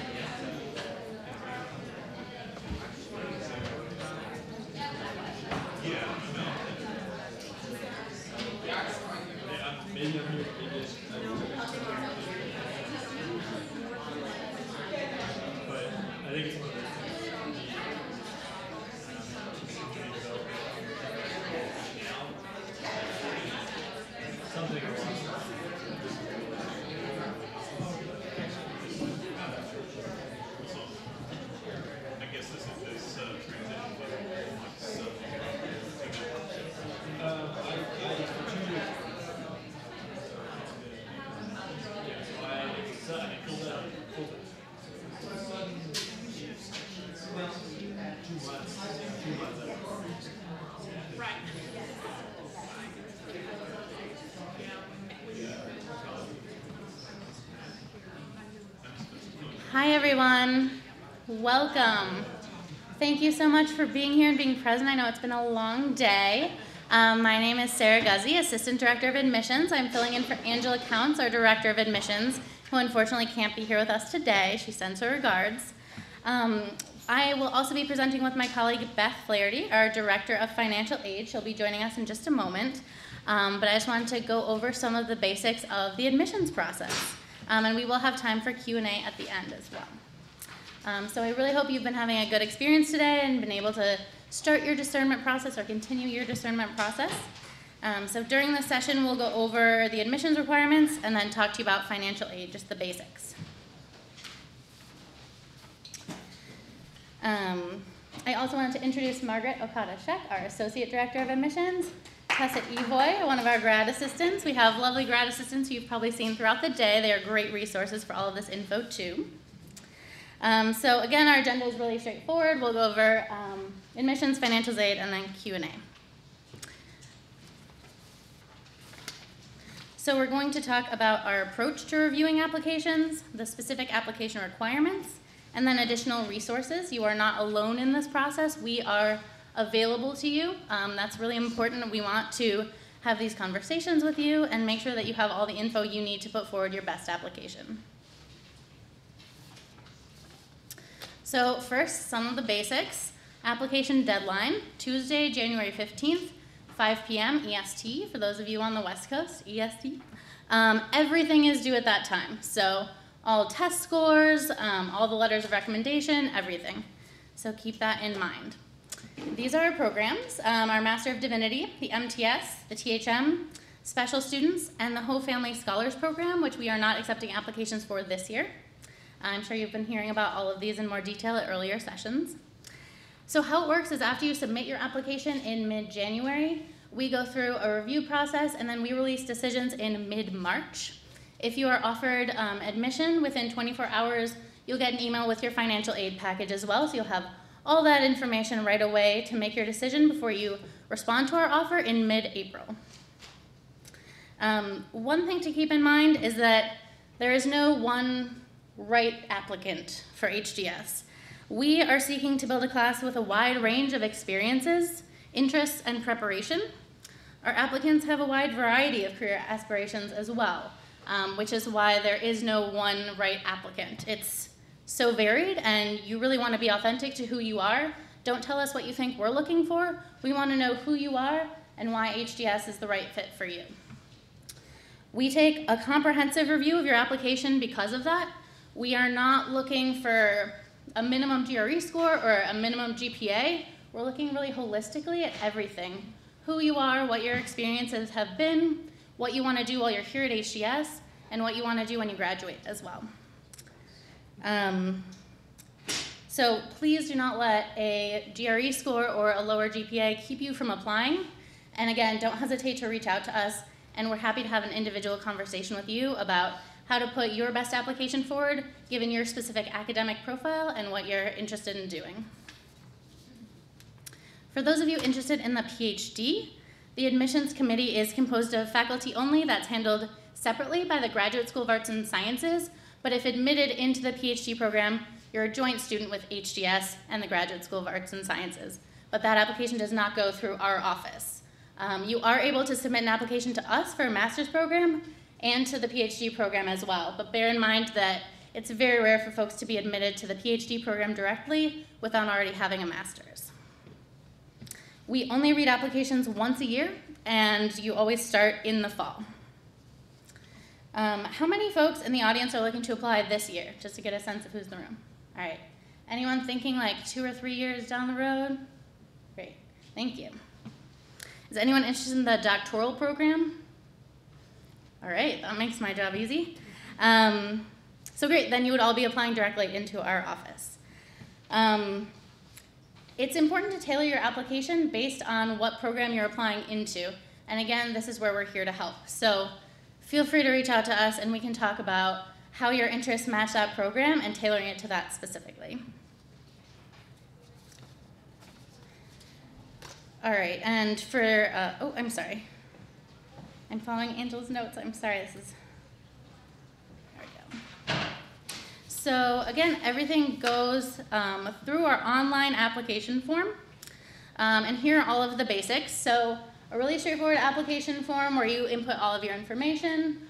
Hi, everyone. Welcome. Thank you so much for being here and being present. I know it's been a long day. My name is Sarah Guzzi, Assistant Director of Admissions. I'm filling in for Angela Counts, our Director of Admissions, who unfortunately can't be here with us today. She sends her regards. I will also be presenting with my colleague Beth Flaherty, our Director of Financial Aid. She'll be joining us in just a moment. But I just wanted to go over some of the basics of the admissions process. And we will have time for Q&A at the end as well. So I really hope you've been having a good experience today and been able to start your discernment process or continue your discernment process. So during this session, we'll go over the admissions requirements and then talk to you about financial aid, just the basics. I also wanted to introduce Margaret Okada-Sheck, our Associate Director of Admissions, Tessa Evoy, one of our grad assistants. We have lovely grad assistants you've probably seen throughout the day. They are great resources for all of this info too. So again, our agenda is really straightforward. We'll go over admissions, financial aid, and then Q&A. So we're going to talk about our approach to reviewing applications, the specific application requirements, and then additional resources. You are not alone in this process. We are available to you. That's really important. We want to have these conversations with you and make sure that you have all the info you need to put forward your best application. So first, some of the basics. Application deadline, Tuesday, January 15th, 5 p.m. EST, for those of you on the West Coast, EST. Everything is due at that time. So all test scores, all the letters of recommendation, everything. So keep that in mind. These are our programs, our Master of Divinity, the MTS, the THM, Special Students, and the Whole Family Scholars Program, which we are not accepting applications for this year. I'm sure you've been hearing about all of these in more detail at earlier sessions. So how it works is after you submit your application in mid-January, we go through a review process, and then we release decisions in mid-March. If you are offered admission within 24 hours, you'll get an email with your financial aid package as well, so you'll have all that information right away to make your decision before you respond to our offer in mid-April. One thing to keep in mind is that there is no one right applicant for HDS. We are seeking to build a class with a wide range of experiences, interests, and preparation. Our applicants have a wide variety of career aspirations as well, which is why there is no one right applicant. It's so varied, and you really want to be authentic to who you are. Don't tell us what you think we're looking for. We want to know who you are and why HDS is the right fit for you. We take a comprehensive review of your application because of that. We are not looking for a minimum GRE score or a minimum GPA. We're looking really holistically at everything. Who you are, what your experiences have been, what you want to do while you're here at HDS, and what you want to do when you graduate as well. So please do not let a GRE score or a lower GPA keep you from applying. And again, don't hesitate to reach out to us, and we're happy to have an individual conversation with you about how to put your best application forward, given your specific academic profile and what you're interested in doing. For those of you interested in the PhD, the admissions committee is composed of faculty only. That's handled separately by the Graduate School of Arts and Sciences, but if admitted into the PhD program, you're a joint student with HDS and the Graduate School of Arts and Sciences. But that application does not go through our office. You are able to submit an application to us for a master's program and to the PhD program as well. But bear in mind that it's very rare for folks to be admitted to the PhD program directly without already having a master's. We only read applications once a year, and you always start in the fall. How many folks in the audience are looking to apply this year, just to get a sense of who's in the room? All right. Anyone thinking like 2 or 3 years down the road? Great. Thank you. Is anyone interested in the doctoral program? All right, that makes my job easy. So great, then you would all be applying directly into our office. It's important to tailor your application based on what program you're applying into. And again, this is where we're here to help. So feel free to reach out to us and we can talk about how your interests match that program and tailoring it to that specifically. All right, and for, oh, I'm sorry. I'm following Angela's notes. I'm sorry, this is, there we go. So again, everything goes through our online application form. And here are all of the basics. So a really straightforward application form where you input all of your information,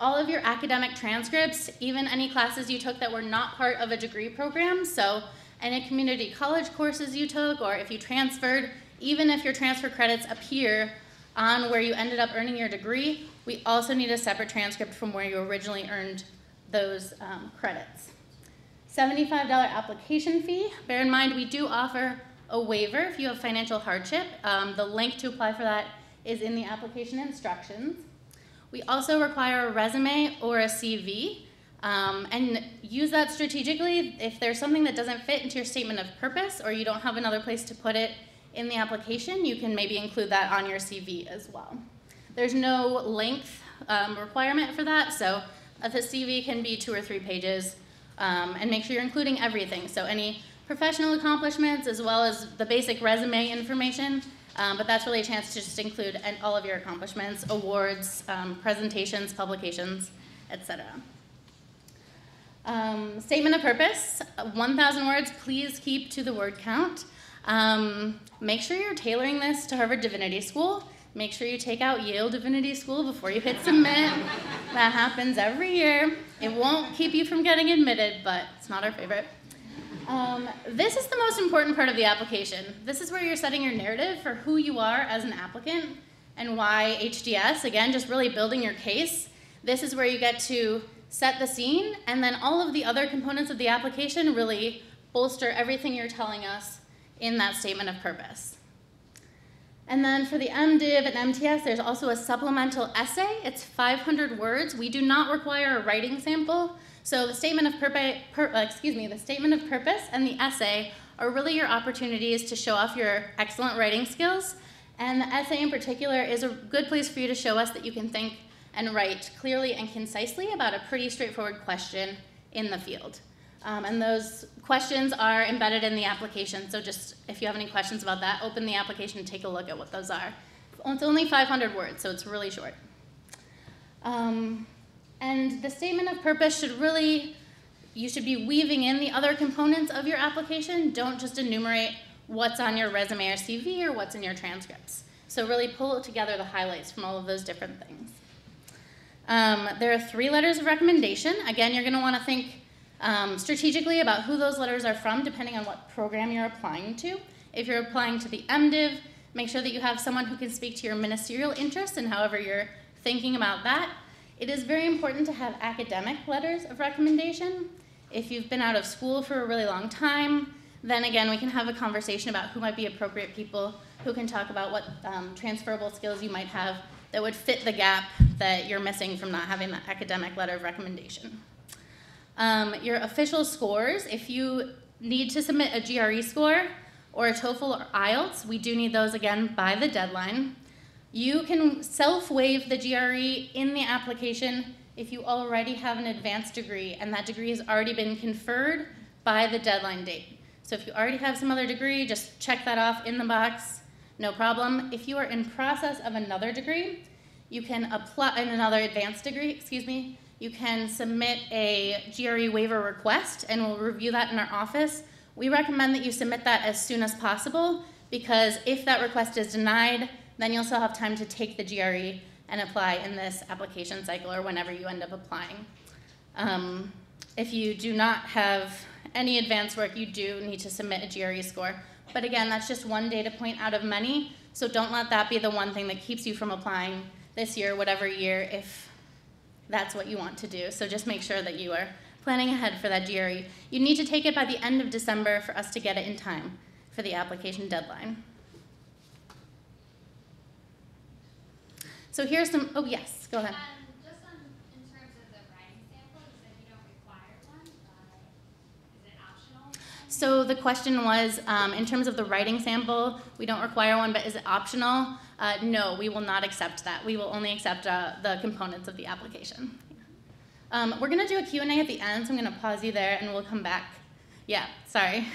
all of your academic transcripts, even any classes you took that were not part of a degree program. So any community college courses you took, or if you transferred, even if your transfer credits appear on where you ended up earning your degree, we also need a separate transcript from where you originally earned those credits. $75 application fee. Bear in mind, we do offer a waiver if you have financial hardship. The link to apply for that is in the application instructions. We also require a resume or a CV, and use that strategically. If there's something that doesn't fit into your statement of purpose or you don't have another place to put it in the application, you can maybe include that on your CV as well. There's no length requirement for that, so the CV can be 2 or 3 pages, and make sure you're including everything. So any professional accomplishments as well as the basic resume information, but that's really a chance to just include all of your accomplishments, awards, presentations, publications, etc. Statement of purpose, 1,000 words. Please keep to the word count. Make sure you're tailoring this to Harvard Divinity School. Make sure you take out Yale Divinity School before you hit submit. That happens every year. It won't keep you from getting admitted, but it's not our favorite. This is the most important part of the application. This is where you're setting your narrative for who you are as an applicant and why HDS, again, just really building your case. This is where you get to set the scene, and then all of the other components of the application really bolster everything you're telling us in that statement of purpose. And then for the MDiv and MTS, there's also a supplemental essay. It's 500 words. We do not require a writing sample. So the statement of the statement of purpose and the essay are really your opportunities to show off your excellent writing skills. And the essay in particular is a good place for you to show us that you can think and write clearly and concisely about a pretty straightforward question in the field. And those questions are embedded in the application. So just if you have any questions about that, open the application and take a look at what those are. It's only 500 words, so it's really short. And the statement of purpose should really, you should be weaving in the other components of your application. Don't just enumerate what's on your resume or CV or what's in your transcripts. So really pull together the highlights from all of those different things. There are 3 letters of recommendation. Again, you're going to want to think strategically about who those letters are from, depending on what program you're applying to. If you're applying to the MDiv, make sure that you have someone who can speak to your ministerial interests and however you're thinking about that. It is very important to have academic letters of recommendation. If you've been out of school for a really long time, then again, we can have a conversation about who might be appropriate people who can talk about what transferable skills you might have that would fit the gap that you're missing from not having that academic letter of recommendation. Your official scores, if you need to submit a GRE score or a TOEFL or IELTS, we do need those again by the deadline. You can self-waive the GRE in the application if you already have an advanced degree and that degree has already been conferred by the deadline date. So if you already have some other degree, just check that off in the box, no problem. If you are in process of another degree, you can apply, in another advanced degree, excuse me, you can submit a GRE waiver request and we'll review that in our office. We recommend that you submit that as soon as possible because if that request is denied, then you'll still have time to take the GRE and apply in this application cycle or whenever you end up applying. If you do not have any advanced work, you do need to submit a GRE score. But again, that's just one data point out of many, so don't let that be the one thing that keeps you from applying this year, whatever year, if that's what you want to do. So just make sure that you are planning ahead for that GRE. You need to take it by the end of December for us to get it in time for the application deadline. So here's some, oh yes, go ahead. Just in terms of the writing sample, you said you don't require one, is it optional? So the question was, in terms of the writing sample, we don't require one, but is it optional? No, we will not accept that. We will only accept the components of the application. We're going to do a Q&A at the end, so I'm going to pause you there and we'll come back. Yeah, sorry.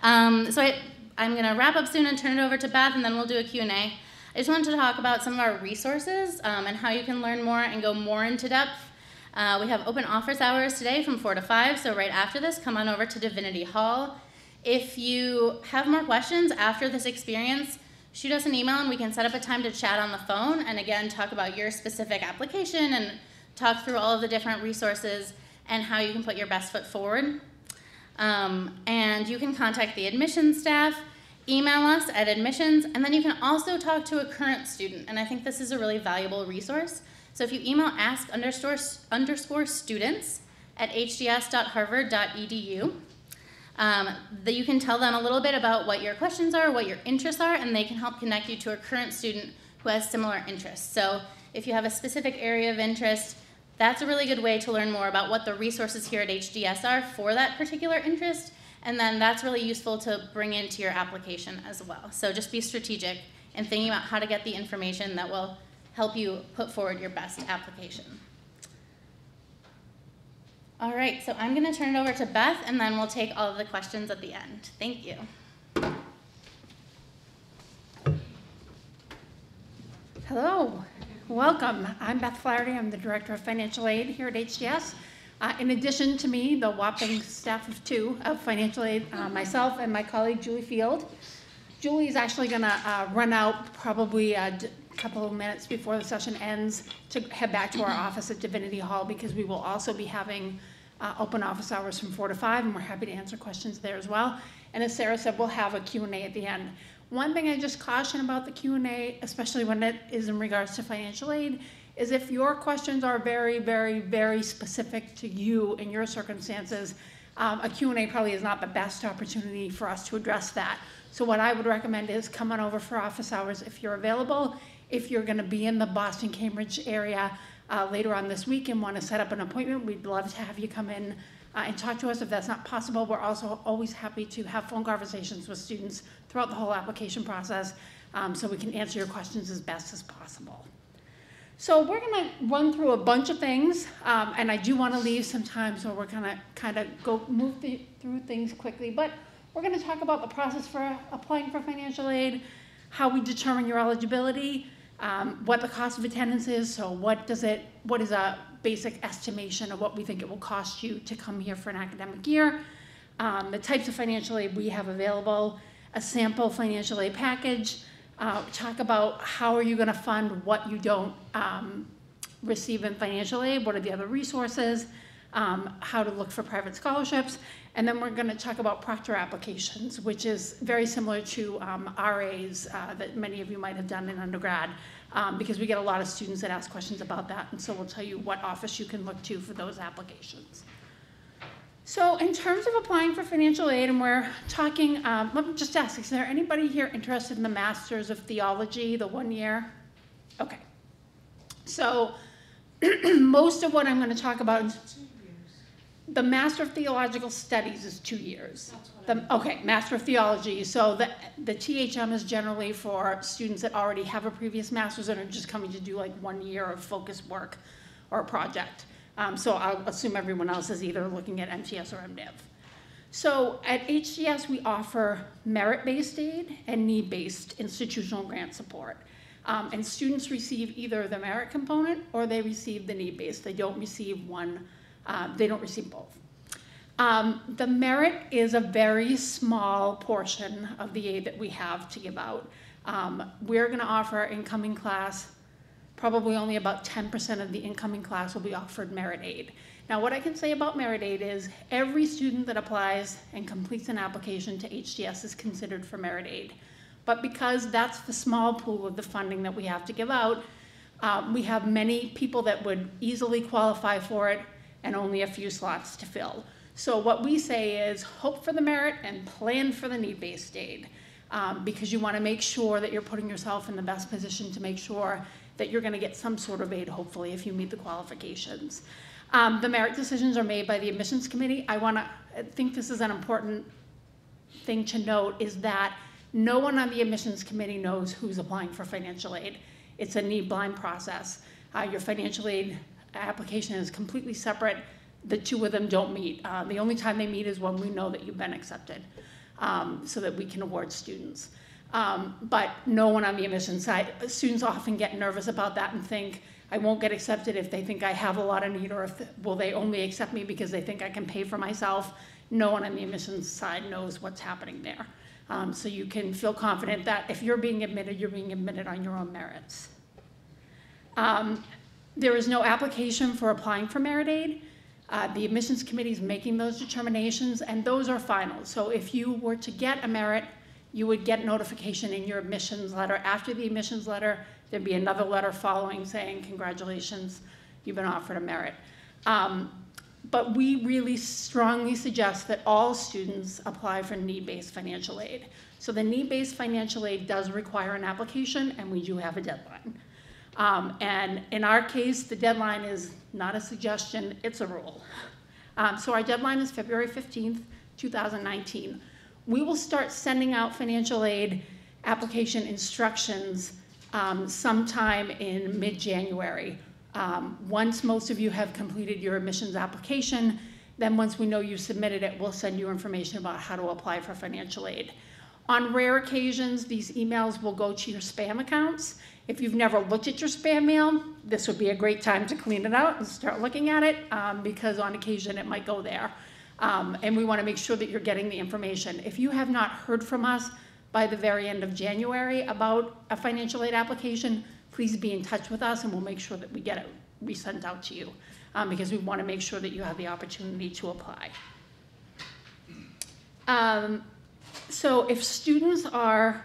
I'm going to wrap up soon and turn it over to Beth, and then we'll do a Q&A. I just wanted to talk about some of our resources and how you can learn more and go more into depth. We have open office hours today from 4 to 5, so right after this, come on over to Divinity Hall. If you have more questions after this experience, shoot us an email and we can set up a time to chat on the phone and again talk about your specific application and talk through all of the different resources and how you can put your best foot forward. And you can contact the admissions staff, email us at admissions, and then you can also talk to a current student, and I think this is a really valuable resource. So if you email ask_students at hds.harvard.edu, you can tell them a little bit about what your questions are, what your interests are, and they can help connect you to a current student who has similar interests. So if you have a specific area of interest, that's a really good way to learn more about what the resources here at HDS are for that particular interest, and then that's really useful to bring into your application as well. So just be strategic in thinking about how to get the information that will help you put forward your best application. All right, so I'm going to turn it over to Beth, and then we'll take all of the questions at the end. Thank you. Hello, welcome. I'm Beth Flaherty. I'm the Director of Financial Aid here at HDS. In addition to me, the whopping staff of 2 of Financial Aid, myself and my colleague Julie Field. Julie is actually going to run out probably a couple of minutes before the session ends to head back to our office at Divinity Hall, because we will also be having open office hours from 4 to 5, and we're happy to answer questions there as well. And as Sarah said, we'll have a Q&A at the end. One thing I just caution about the Q&A, especially when it is in regards to financial aid, is if your questions are very, very, very specific to you and your circumstances, a Q&A probably is not the best opportunity for us to address that. So what I would recommend is come on over for office hours if you're available. If you're going to be in the Boston, Cambridge area later on this week and want to set up an appointment, we'd love to have you come in and talk to us. If that's not possible, we're also always happy to have phone conversations with students throughout the whole application process so we can answer your questions as best as possible. So we're going to run through a bunch of things, and I do want to leave some time, so we're going to kind of move through things quickly. But we're going to talk about the process for applying for financial aid, how we determine your eligibility, what the cost of attendance is, so what is a basic estimation of what we think it will cost you to come here for an academic year, the types of financial aid we have available, a sample financial aid package, talk about how are you going to fund what you don't receive in financial aid, what are the other resources, how to look for private scholarships, and then we're going to talk about proctor applications, which is very similar to RAs that many of you might have done in undergrad, because we get a lot of students that ask questions about that, and so we'll tell you what office you can look to for those applications. So in terms of applying for financial aid, and we're talking, let me just ask, is there anybody here interested in the Masters of Theology, the 1 year? Okay. So most of what I'm going to talk about is the Master of Theological Studies is 2 years. Okay, Master of Theology. So the THM is generally for students that already have a previous master's and are just coming to do like 1 year of focused work or a project. So I'll assume everyone else is either looking at MTS or MDiv. So at HDS, we offer merit-based aid and need-based institutional grant support. And students receive either the merit component or they receive the need-based. They don't receive one, they don't receive both. The merit is a very small portion of the aid that we have to give out. We're gonna offer incoming class probably only about 10% of the incoming class will be offered merit aid. Now, what I can say about merit aid is every student that applies and completes an application to HDS is considered for merit aid. But because that's the small pool of the funding that we have to give out, we have many people that would easily qualify for it and only a few slots to fill. So what we say is hope for the merit and plan for the need-based aid, because you want to make sure that you're putting yourself in the best position to make sure that you're going to get some sort of aid, hopefully, if you meet the qualifications. The merit decisions are made by the admissions committee. I think this is an important thing to note, is that no one on the admissions committee knows who's applying for financial aid. It's a need-blind process. Your financial aid application is completely separate. The two of them don't meet. The only time they meet is when we know that you've been accepted, so that we can award students. But no one on the admissions side. Students often get nervous about that and think, I won't get accepted if they think I have a lot of need, or will they only accept me because they think I can pay for myself? No one on the admissions side knows what's happening there. So you can feel confident that if you're being admitted, you're being admitted on your own merits. There is no application for applying for merit aid. The admissions committee is making those determinations, and those are final. So if you were to get a merit, you would get notification in your admissions letter. After the admissions letter, there'd be another letter following saying, congratulations, you've been offered a merit. But we really strongly suggest that all students apply for need-based financial aid. So the need-based financial aid does require an application, and we do have a deadline. And in our case, the deadline is not a suggestion, it's a rule. So our deadline is February 15th, 2019. We will start sending out financial aid application instructions sometime in mid-January. Once most of you have completed your admissions application, then once we know you submitted it, we'll send you information about how to apply for financial aid. On rare occasions, these emails will go to your spam accounts. If you've never looked at your spam mail, this would be a great time to clean it out and start looking at it, because on occasion it might go there. And we want to make sure that you're getting the information. If you have not heard from us by the very end of January about a financial aid application, please be in touch with us and we'll make sure that we get it resent out to you, because we want to make sure that you have the opportunity to apply. So if students are,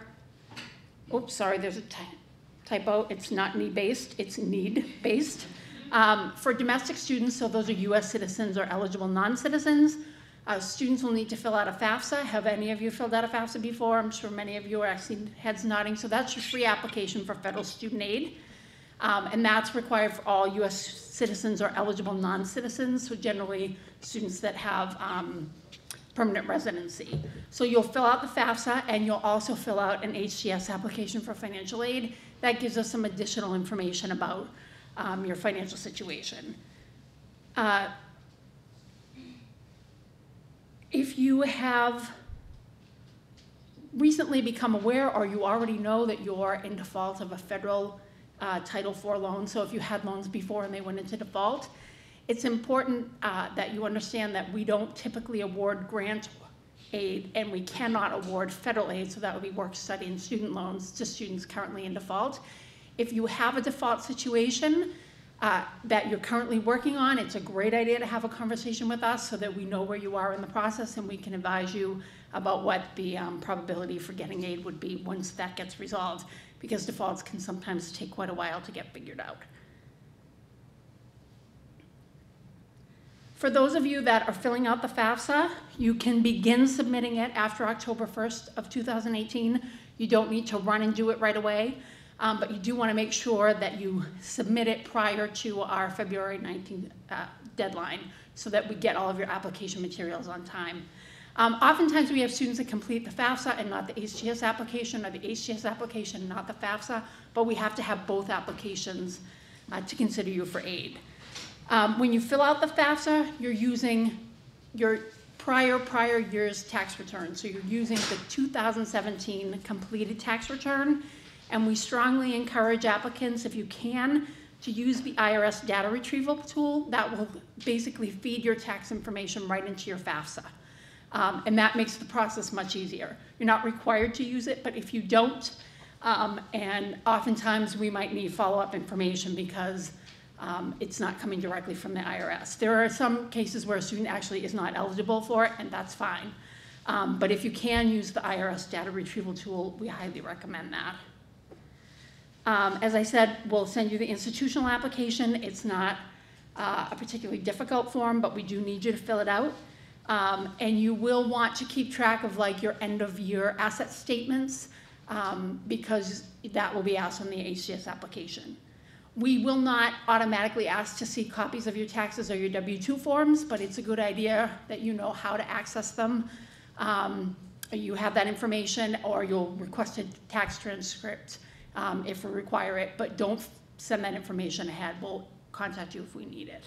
oops, sorry, there's a typo, it's not need-based, it's need-based. For domestic students, so those are US citizens or eligible non-citizens, students will need to fill out a FAFSA. Have any of you filled out a FAFSA before? I'm sure many of you are actually heads nodding. So that's your free application for federal student aid. And that's required for all US citizens or eligible non-citizens, so generally students that have permanent residency. So you'll fill out the FAFSA and you'll also fill out an HDS application for financial aid. That gives us some additional information about your financial situation. If you have recently become aware or you already know that you're in default of a federal Title IV loan, so if you had loans before and they went into default, it's important that you understand that we don't typically award grant aid and we cannot award federal aid, so that would be work, study, and student loans to students currently in default. If you have a default situation that you're currently working on, it's a great idea to have a conversation with us so that we know where you are in the process and we can advise you about what the probability for getting aid would be once that gets resolved, because defaults can sometimes take quite a while to get figured out. For those of you that are filling out the FAFSA, you can begin submitting it after October 1st of 2018. You don't need to run and do it right away. But you do want to make sure that you submit it prior to our February 19th deadline so that we get all of your application materials on time. Oftentimes we have students that complete the FAFSA and not the HGS application, or the HGS application, not the FAFSA, but we have to have both applications to consider you for aid. When you fill out the FAFSA, you're using your prior year's tax return. So you're using the 2017 completed tax return. And we strongly encourage applicants, if you can, to use the IRS data retrieval tool. That will basically feed your tax information right into your FAFSA. And that makes the process much easier. You're not required to use it, but if you don't, And oftentimes we might need follow-up information because it's not coming directly from the IRS. There are some cases where a student actually is not eligible for it, and that's fine. But if you can use the IRS data retrieval tool, we highly recommend that. As I said, we'll send you the institutional application. It's not a particularly difficult form, but we do need you to fill it out. And you will want to keep track of like your end of year asset statements because that will be asked on the HCS application. We will not automatically ask to see copies of your taxes or your W-2 forms, but it's a good idea that you know how to access them. You have that information, or you'll request a tax transcript if we require it, but don't send that information ahead. We'll contact you if we need it.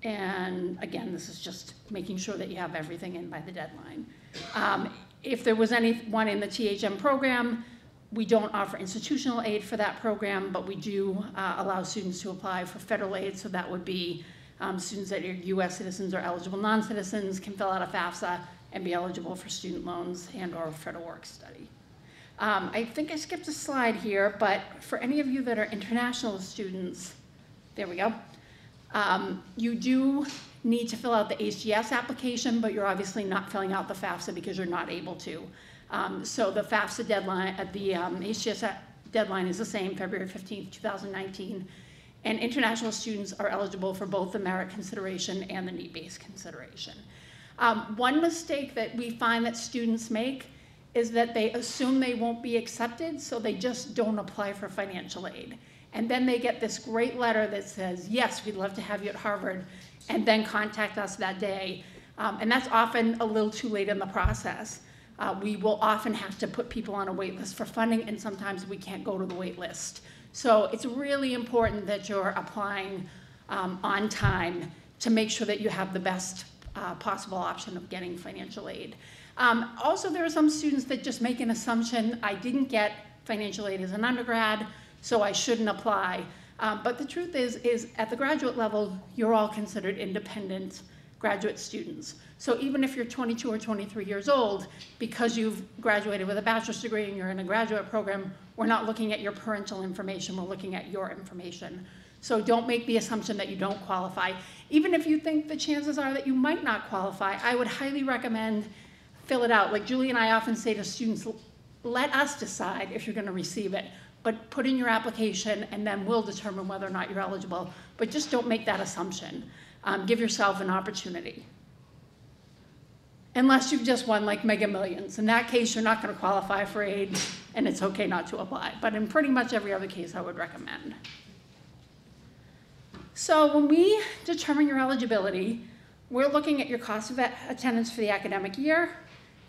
And again, this is just making sure that you have everything in by the deadline. If there was anyone in the THM program, we don't offer institutional aid for that program, but we do allow students to apply for federal aid, so that would be students that are US citizens or eligible non-citizens can fill out a FAFSA and be eligible for student loans and or federal work study. I think I skipped a slide here, but for any of you that are international students, there we go. You do need to fill out the HGS application, but you're obviously not filling out the FAFSA because you're not able to. So the FAFSA deadline, the HGS deadline is the same, February 15th, 2019. And international students are eligible for both the merit consideration and the need-based consideration. One mistake that we find that students make is that they assume they won't be accepted, so they just don't apply for financial aid. And then they get this great letter that says, yes, we'd love to have you at Harvard, and then contact us that day. And that's often a little too late in the process. We will often have to put people on a wait list for funding, and sometimes we can't go to the wait list. So it's really important that you're applying on time to make sure that you have the best possible option of getting financial aid. Also, there are some students that just make an assumption, I didn't get financial aid as an undergrad, so I shouldn't apply. But the truth is at the graduate level, you're all considered independent graduate students. So even if you're 22 or 23 years old, because you've graduated with a bachelor's degree and you're in a graduate program, we're not looking at your parental information, we're looking at your information. So don't make the assumption that you don't qualify. Even if you think the chances are that you might not qualify, I would highly recommend fill it out. Like Julie and I often say to students, let us decide if you're gonna receive it, but put in your application and then we'll determine whether or not you're eligible. But just don't make that assumption. Give yourself an opportunity. Unless you've just won like Mega Millions. In that case, you're not gonna qualify for aid and it's okay not to apply. But in pretty much every other case, I would recommend. So when we determine your eligibility, we're looking at your cost of attendance for the academic year,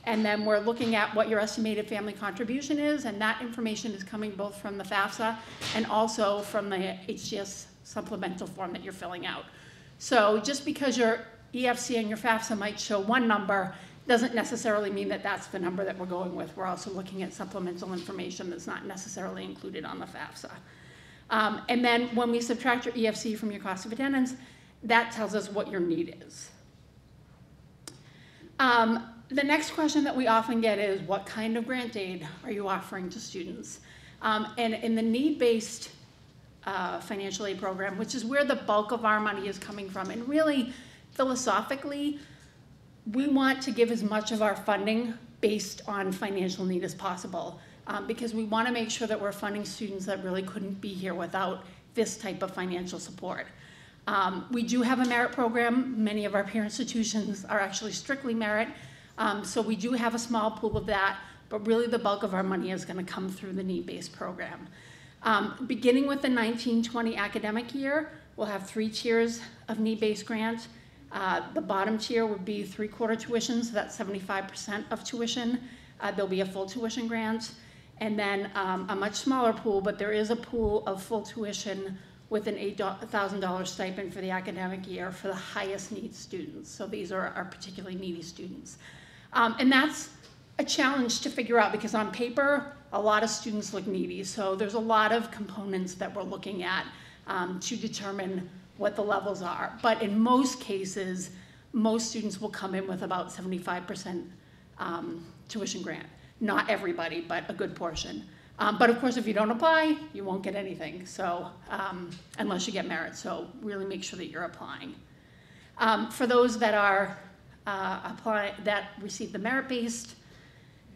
and then we're looking at what your estimated family contribution is, and that information is coming both from the FAFSA and also from the HGS supplemental form that you're filling out. So just because your EFC and your FAFSA might show one number doesn't necessarily mean that that's the number that we're going with. We're also looking at supplemental information that's not necessarily included on the FAFSA. And then when we subtract your EFC from your cost of attendance, that tells us what your need is. The next question that we often get is, what kind of grant aid are you offering to students? And in the need-based financial aid program, which is where the bulk of our money is coming from, and really philosophically, we want to give as much of our funding based on financial need as possible, because we want to make sure that we're funding students that really couldn't be here without this type of financial support. We do have a merit program. Many of our peer institutions are actually strictly merit, so we do have a small pool of that, but really the bulk of our money is going to come through the need-based program. Beginning with the 1920 academic year, we'll have 3 tiers of need-based grant. The bottom tier would be 3/4 tuition, so that's 75% of tuition. There'll be a full tuition grant, and then a much smaller pool, but there is a pool of full tuition with an $8,000 stipend for the academic year for the highest need students. So these are our particularly needy students. And that's a challenge to figure out, because on paper, a lot of students look needy. So there's a lot of components that we're looking at to determine what the levels are. But in most cases, most students will come in with about 75% tuition grant. Not everybody, but a good portion. But of course, if you don't apply, you won't get anything. So unless you get merit, so really make sure that you're applying. For those that are that receive the merit-based,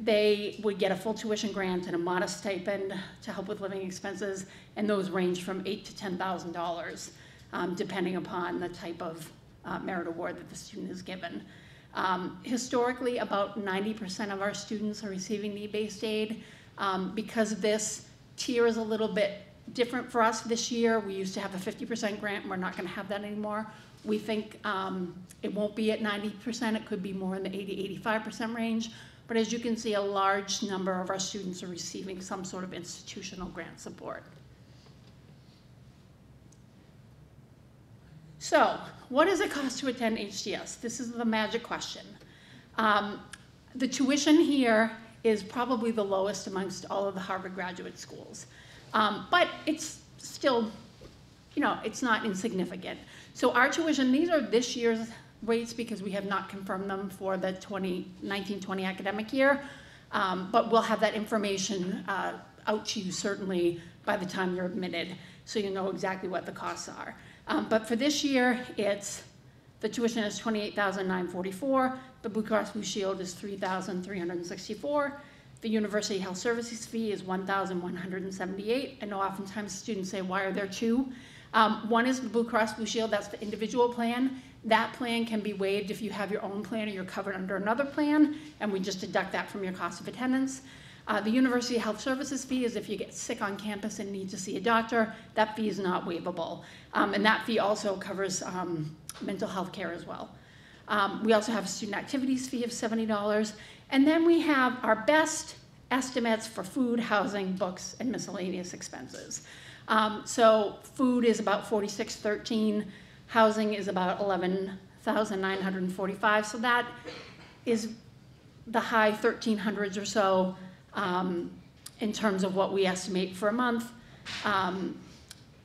they would get a full tuition grant and a modest stipend to help with living expenses, and those range from $8,000 to $10,000, depending upon the type of merit award that the student is given. Historically, about 90% of our students are receiving need-based aid. Because this tier is a little bit different for us this year, we used to have a 50% grant, and we're not going to have that anymore. We think it won't be at 90%, it could be more in the 80-85% range. But as you can see, a large number of our students are receiving some sort of institutional grant support. So, what does it cost to attend HDS? This is the magic question. The tuition here is probably the lowest amongst all of the Harvard graduate schools. But it's still, it's not insignificant. So our tuition, these are this year's rates because we have not confirmed them for the 2019-20 academic year. But we'll have that information out to you certainly by the time you're admitted, so you know exactly what the costs are. But for this year, the tuition is $28,944. The Blue Cross Blue Shield is $3,364. The University Health Services fee is $1,178. I know oftentimes students say, why are there two? One is the Blue Cross Blue Shield, that's the individual plan. That plan can be waived if you have your own plan or you're covered under another plan, and we just deduct that from your cost of attendance. The University Health Services fee is if you get sick on campus and need to see a doctor. That fee is not waivable. And that fee also covers mental health care as well. We also have a student activities fee of $70. And then we have our best estimates for food, housing, books, and miscellaneous expenses. So food is about $46.13. Housing is about $11,945. So that is the high 1300s or so in terms of what we estimate for a month.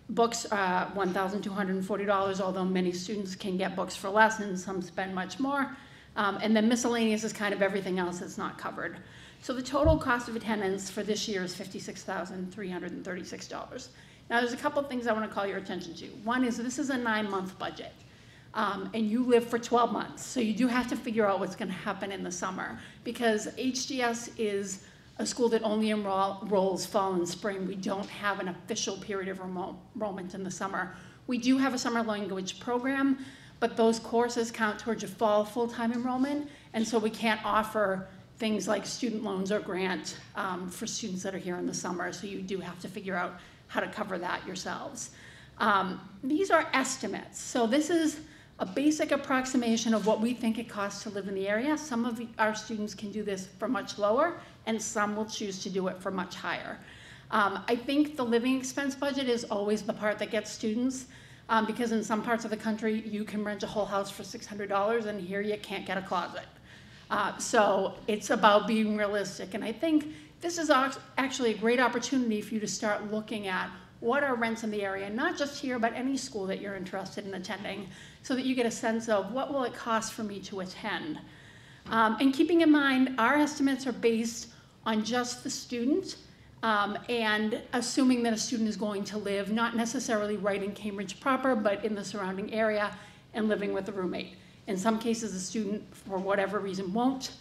Books are $1,240, although many students can get books for less and some spend much more. And then miscellaneous is kind of everything else that's not covered. So the total cost of attendance for this year is $56,336. Now there's a couple of things I want to call your attention to. One is this is a 9-month budget. And you live for 12 months. So you do have to figure out what's going to happen in the summer, because HGS is a school that only enrolls fall and spring. We don't have an official period of enrollment in the summer. We do have a summer language program, but those courses count towards your fall full-time enrollment, and so we can't offer things like student loans or grant for students that are here in the summer, so you do have to figure out how to cover that yourselves. These are estimates, so this is a basic approximation of what we think it costs to live in the area. Some of our students can do this for much lower, and some will choose to do it for much higher. I think the living expense budget is always the part that gets students, because in some parts of the country, you can rent a whole house for $600, and here you can't get a closet. So it's about being realistic, and I think this is actually a great opportunity for you to start looking at what are rents in the area, not just here, but any school that you're interested in attending, so that you get a sense of what will it cost for me to attend. And keeping in mind, our estimates are based on just the student, and assuming that a student is going to live not necessarily right in Cambridge proper, but in the surrounding area and living with a roommate. In some cases, a student, for whatever reason, won't,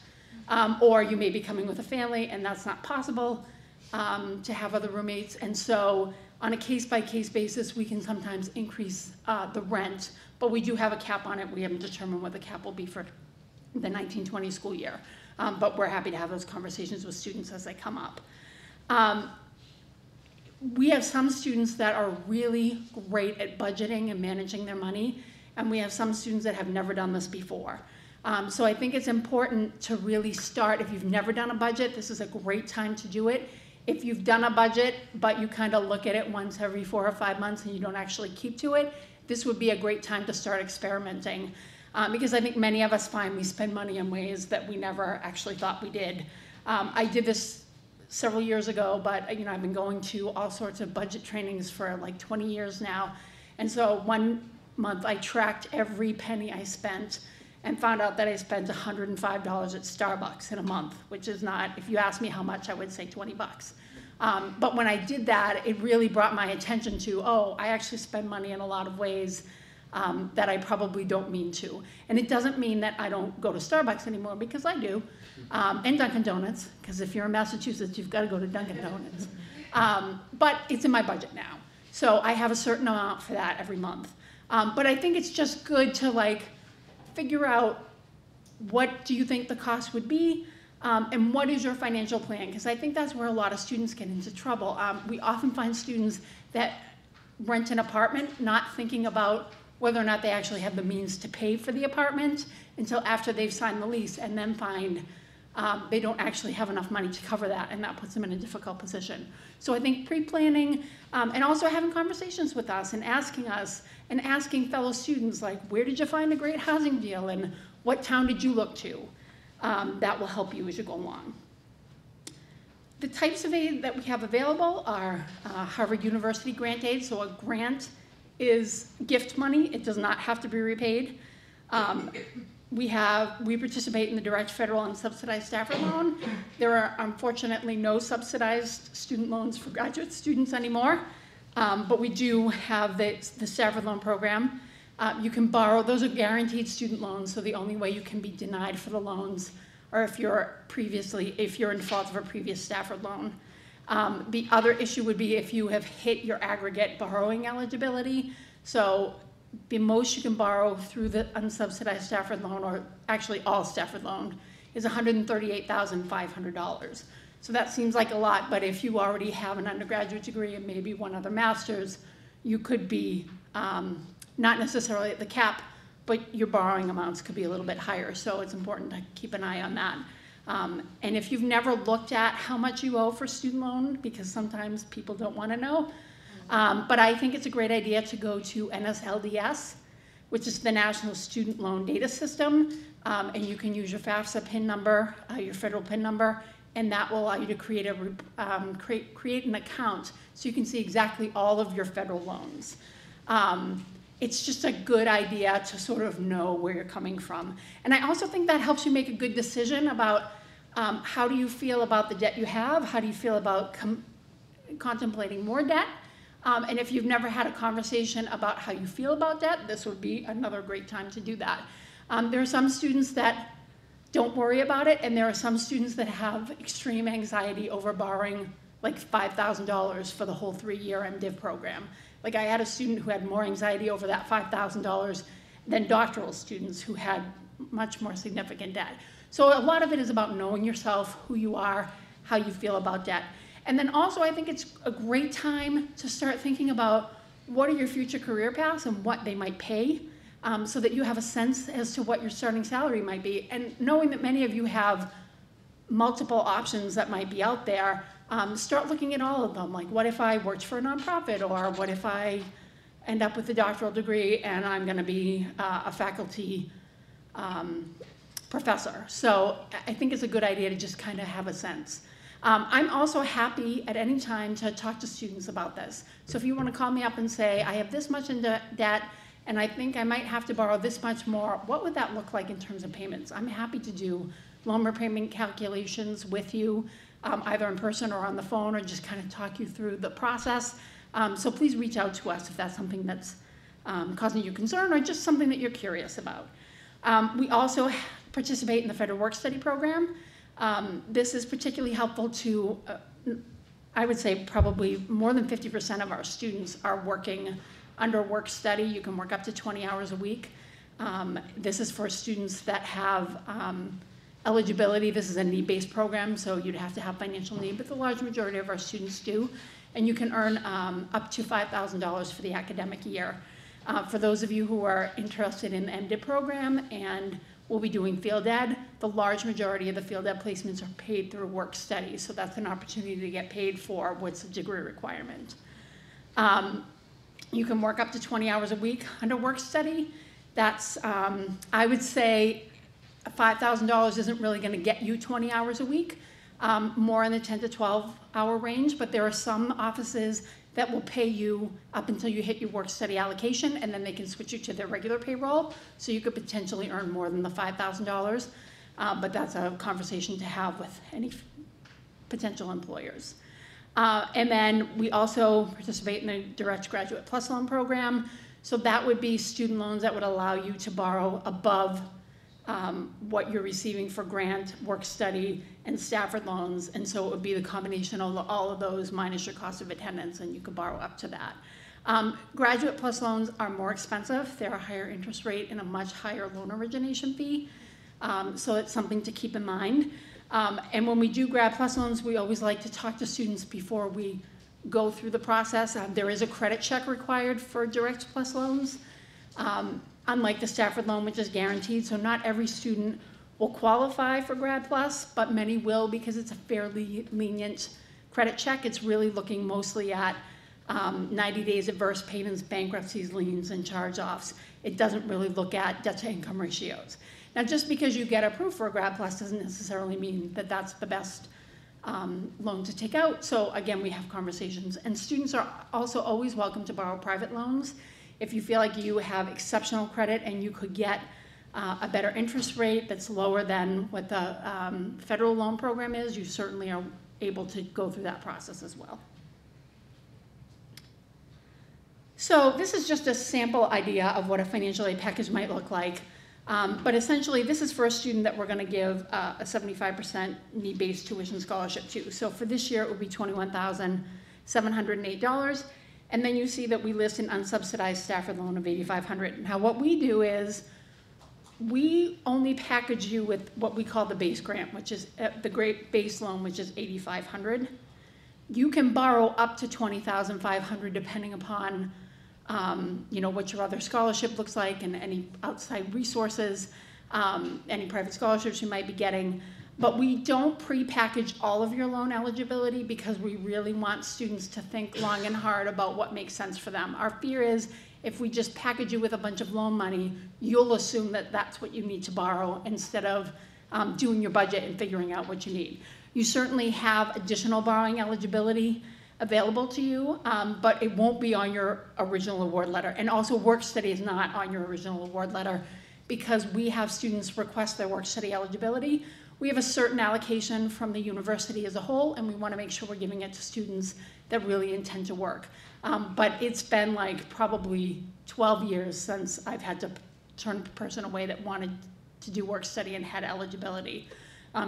or you may be coming with a family and that's not possible to have other roommates. And so on a case-by-case basis, we can sometimes increase the rent, but we do have a cap on it. We haven't determined what the cap will be for the 1920 school year. But we're happy to have those conversations with students as they come up. We have some students that are really great at budgeting and managing their money, and we have some students that have never done this before. So I think it's important to really start. If you've never done a budget, this is a great time to do it. If you've done a budget, but you kind of look at it once every 4 or 5 months and you don't actually keep to it, this would be a great time to start experimenting. Because I think many of us find we spend money in ways that we never actually thought we did. I did this several years ago, but I've been going to all sorts of budget trainings for like 20 years now. And so one month I tracked every penny I spent, and found out that I spent $105 at Starbucks in a month, which is not, if you ask me how much, I would say 20 bucks. But when I did that, it really brought my attention to, oh, I actually spend money in a lot of ways that I probably don't mean to. And it doesn't mean that I don't go to Starbucks anymore, because I do, and Dunkin' Donuts, because if you're in Massachusetts, you've got to go to Dunkin' Donuts. But it's in my budget now. So I have a certain amount for that every month. But I think it's just good to like figure out what do you think the cost would be, and what is your financial plan? Because I think that's where a lot of students get into trouble. We often find students that rent an apartment not thinking about whether or not they actually have the means to pay for the apartment until after they've signed the lease, and then find they don't actually have enough money to cover that, and that puts them in a difficult position. So I think pre-planning, and also having conversations with us and asking fellow students, like, where did you find a great housing deal, and what town did you look to? That will help you as you go along. The types of aid that we have available are Harvard University grant aid. So a grant is gift money. It does not have to be repaid. We participate in the direct federal and subsidized Stafford loan. There are unfortunately no subsidized student loans for graduate students anymore, but we do have the Stafford loan program. You can borrow, those are guaranteed student loans, so the only way you can be denied for the loans are if you're in default of a previous Stafford loan. The other issue would be if you have hit your aggregate borrowing eligibility. So the most you can borrow through the unsubsidized Stafford loan, or actually all Stafford loan, is $138,500. So that seems like a lot, but if you already have an undergraduate degree and maybe one other master's, you could be not necessarily at the cap, but your borrowing amounts could be a little bit higher. So it's important to keep an eye on that. And if you've never looked at how much you owe for student loan, because sometimes people don't want to know, but I think it's a great idea to go to NSLDS, which is the National Student Loan Data System, and you can use your FAFSA PIN number, your federal PIN number, and that will allow you to create an account so you can see exactly all of your federal loans. It's just a good idea to sort of know where you're coming from. And I also think that helps you make a good decision about how do you feel about the debt you have, how do you feel about contemplating more debt, and if you've never had a conversation about how you feel about debt, this would be another great time to do that. There are some students that don't worry about it, and there are some students that have extreme anxiety over borrowing like $5,000 for the whole 3-year MDiv program. Like I had a student who had more anxiety over that $5,000 than doctoral students who had much more significant debt. So a lot of it is about knowing yourself, who you are, how you feel about debt. And then also I think it's a great time to start thinking about what are your future career paths and what they might pay, so that you have a sense as to what your starting salary might be. And knowing that many of you have multiple options that might be out there, start looking at all of them. Like, what if I worked for a nonprofit, or what if I end up with a doctoral degree and I'm going to be a faculty professor? So I think it's a good idea to just kind of have a sense. I'm also happy at any time to talk to students about this. So if you want to call me up and say, I have this much in debt, and I think I might have to borrow this much more, what would that look like in terms of payments? I'm happy to do loan repayment calculations with you, either in person or on the phone, or just kind of talk you through the process. So please reach out to us if that's something that's causing you concern, or just something that you're curious about. We also participate in the Federal Work Study Program. This is particularly helpful to, I would say probably more than 50% of our students are working under work study. You can work up to 20 hours a week. This is for students that have eligibility. This is a need-based program, so you'd have to have financial need, but the large majority of our students do. And you can earn up to $5,000 for the academic year. For those of you who are interested in the MDiv program and will be doing field ed, the large majority of the field ed placements are paid through work study, so that's an opportunity to get paid for what's a degree requirement. You can work up to 20 hours a week under work study. That's, I would say, $5,000 isn't really going to get you 20 hours a week, more in the 10 to 12 hour range, but there are some offices that will pay you up until you hit your work-study allocation, and then they can switch you to their regular payroll, so you could potentially earn more than the $5,000. But that's a conversation to have with any potential employers. And then we also participate in the Direct Graduate Plus Loan Program. So that would be student loans that would allow you to borrow above what you're receiving for grant, work study, and Stafford loans. And so it would be the combination of all of those minus your cost of attendance, and you could borrow up to that. Graduate Plus loans are more expensive. They're a higher interest rate and a much higher loan origination fee. So it's something to keep in mind. And when we do Grad Plus loans, we always like to talk to students before we go through the process. There is a credit check required for Direct Plus loans. Unlike the Stafford loan, which is guaranteed, so not every student will qualify for Grad Plus, but many will because it's a fairly lenient credit check. It's really looking mostly at 90 days adverse payments, bankruptcies, liens, and charge-offs. It doesn't really look at debt-to-income ratios. Now, just because you get approved for a Grad Plus doesn't necessarily mean that that's the best loan to take out. So again, we have conversations. And students are also always welcome to borrow private loans. If you feel like you have exceptional credit and you could get a better interest rate that's lower than what the federal loan program is, you certainly are able to go through that process as well. So this is just a sample idea of what a financial aid package might look like. But essentially, this is for a student that we're going to give a 75% need-based tuition scholarship to. So for this year, it would be $21,708. And then you see that we list an unsubsidized Stafford loan of $8,500. Now, what we do is we only package you with what we call the base grant, which is the great base loan, which is $8,500. You can borrow up to $20,500 depending upon what your other scholarship looks like and any outside resources, any private scholarships you might be getting. But we don't pre-package all of your loan eligibility because we really want students to think long and hard about what makes sense for them. Our fear is if we just package you with a bunch of loan money, you'll assume that that's what you need to borrow instead of doing your budget and figuring out what you need. You certainly have additional borrowing eligibility available to you, but it won't be on your original award letter. And also work study is not on your original award letter because we have students request their work study eligibility. We have a certain allocation from the university as a whole, and we want to make sure we're giving it to students that really intend to work. But it's been like probably 12 years since I've had to turn a person away that wanted to do work study and had eligibility.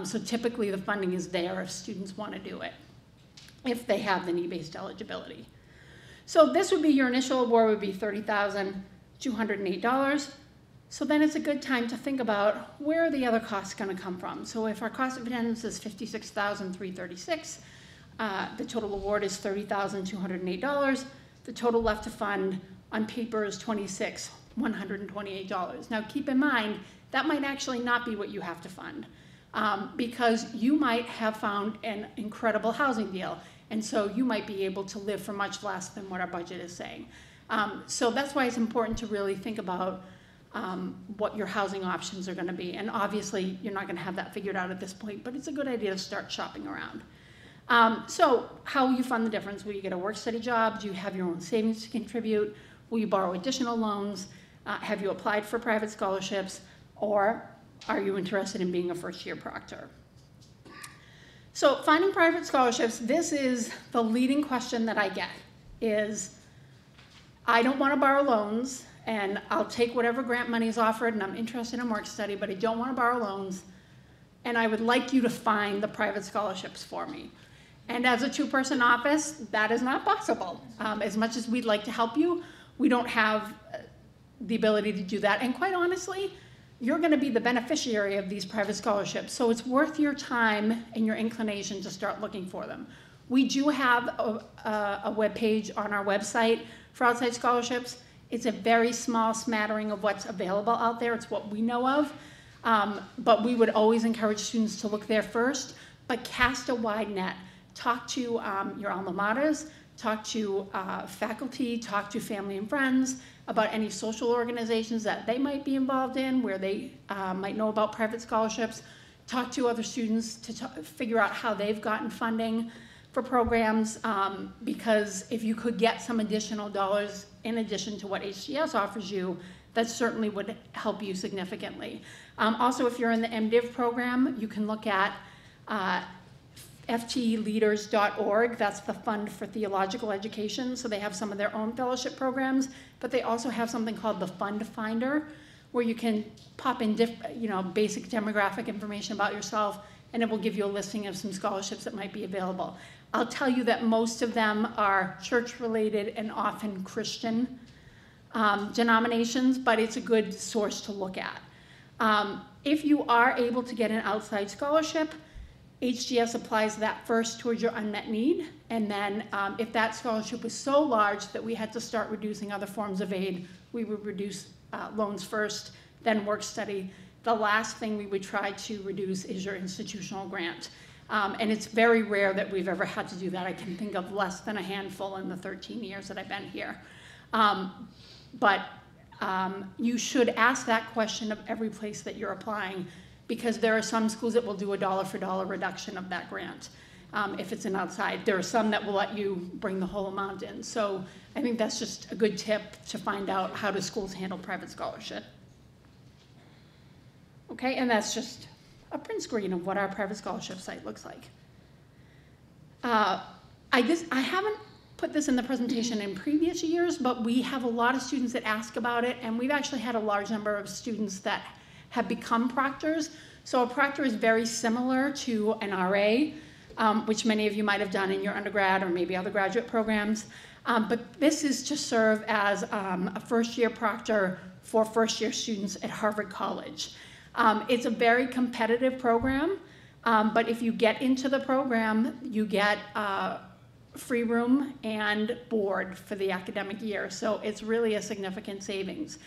So typically the funding is there if students want to do it, if they have the need-based eligibility. So this would be your initial award would be $30,208. So then it's a good time to think about where are the other costs going to come from. So if our cost of attendance is $56,336, the total award is $30,208. The total left to fund on paper is $26,128. Now keep in mind, that might actually not be what you have to fund because you might have found an incredible housing deal. And so you might be able to live for much less than what our budget is saying. So that's why it's important to really think about what your housing options are going to be. And obviously, you're not going to have that figured out at this point, but it's a good idea to start shopping around. So how will you fund the difference? Will you get a work-study job? Do you have your own savings to contribute? Will you borrow additional loans? Have you applied for private scholarships? Or are you interested in being a first-year proctor? So finding private scholarships, this is the leading question that I get is, I don't want to borrow loans, and I'll take whatever grant money is offered, and I'm interested in work study, but I don't want to borrow loans, and I would like you to find the private scholarships for me. And as a two-person office, that is not possible. As much as we'd like to help you, we don't have the ability to do that. And quite honestly, you're going to be the beneficiary of these private scholarships, so it's worth your time and your inclination to start looking for them. We do have a web page on our website for outside scholarships. It's a very small smattering of what's available out there. It's what we know of. But we would always encourage students to look there first, but cast a wide net. Talk to your alma maters, talk to faculty, talk to family and friends about any social organizations that they might be involved in, where they might know about private scholarships. Talk to other students to figure out how they've gotten funding for programs because if you could get some additional dollars in addition to what HGS offers you, that certainly would help you significantly. Also, if you're in the MDiv program, you can look at ftleaders.org. That's the Fund for Theological Education. So they have some of their own fellowship programs, but they also have something called the Fund Finder, where you can pop in basic demographic information about yourself, and it will give you a listing of some scholarships that might be available. I'll tell you that most of them are church-related and often Christian denominations, but it's a good source to look at. If you are able to get an outside scholarship, HGS applies that first towards your unmet need, and then if that scholarship was so large that we had to start reducing other forms of aid, we would reduce loans first, then work study. The last thing we would try to reduce is your institutional grant. And it's very rare that we've ever had to do that. I can think of less than a handful in the 13 years that I've been here. But you should ask that question of every place that you're applying, because there are some schools that will do a dollar for dollar reduction of that grant if it's an outside. There are some that will let you bring the whole amount in. So I think that's just a good tip to find out how do schools handle private scholarship. Okay, and that's just a print screen of what our private scholarship site looks like. I haven't put this in the presentation in previous years, but we have a lot of students that ask about it, and we've actually had a large number of students that have become proctors. So a proctor is very similar to an RA, which many of you might have done in your undergrad or maybe other graduate programs. But this is to serve as a first-year proctor for first-year students at Harvard College. It's a very competitive program, but if you get into the program, you get free room and board for the academic year. So it's really a significant savings.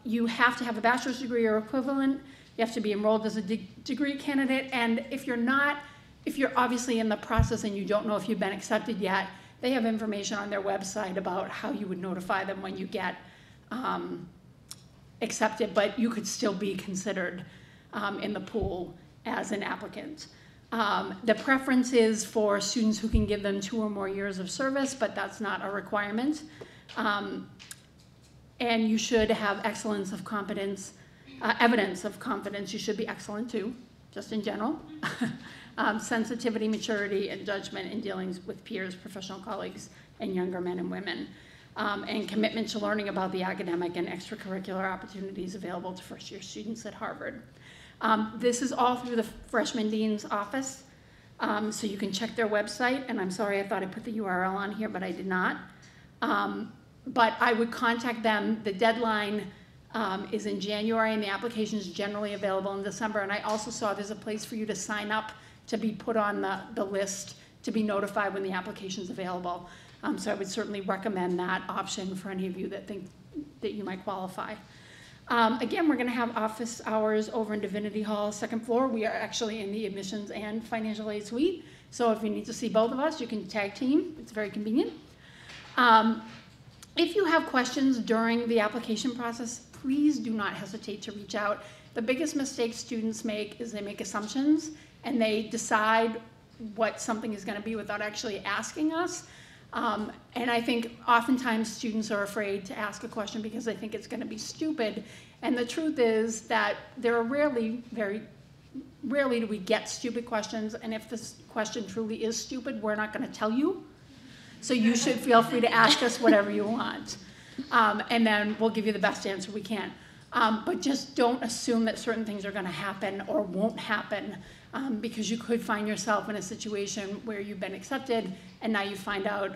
You have to have a bachelor's degree or equivalent. You have to be enrolled as a degree candidate. And if you're obviously in the process and you don't know if you've been accepted yet, they have information on their website about how you would notify them when you get accepted, but you could still be considered in the pool as an applicant. The preference is for students who can give them 2 or more years of service, but that's not a requirement. And you should have excellence of competence, evidence of competence. You should be excellent too, just in general. Sensitivity, maturity, and judgment in dealings with peers, professional colleagues, and younger men and women. And commitment to learning about the academic and extracurricular opportunities available to first-year students at Harvard. This is all through the freshman dean's office, so you can check their website. And I'm sorry, I thought I put the URL on here, but I did not. But I would contact them. The deadline is in January, and the application is generally available in December. And I also saw there's a place for you to sign up to be put on the list to be notified when the application is available. So I would certainly recommend that option for any of you that think that you might qualify. Again, we're going to have office hours over in Divinity Hall, 2nd floor. We are actually in the admissions and financial aid suite. So if you need to see both of us, you can tag team. It's very convenient. If you have questions during the application process, please do not hesitate to reach out. The biggest mistake students make is they make assumptions and they decide what something is going to be without actually asking us. And I think oftentimes students are afraid to ask a question because they think it's going to be stupid. And the truth is that there are very rarely do we get stupid questions. And if this question truly is stupid, we're not going to tell you. So you should feel free to ask us whatever you want. And then we'll give you the best answer we can. But just don't assume that certain things are going to happen or won't happen, because you could find yourself in a situation where you've been accepted and now you find out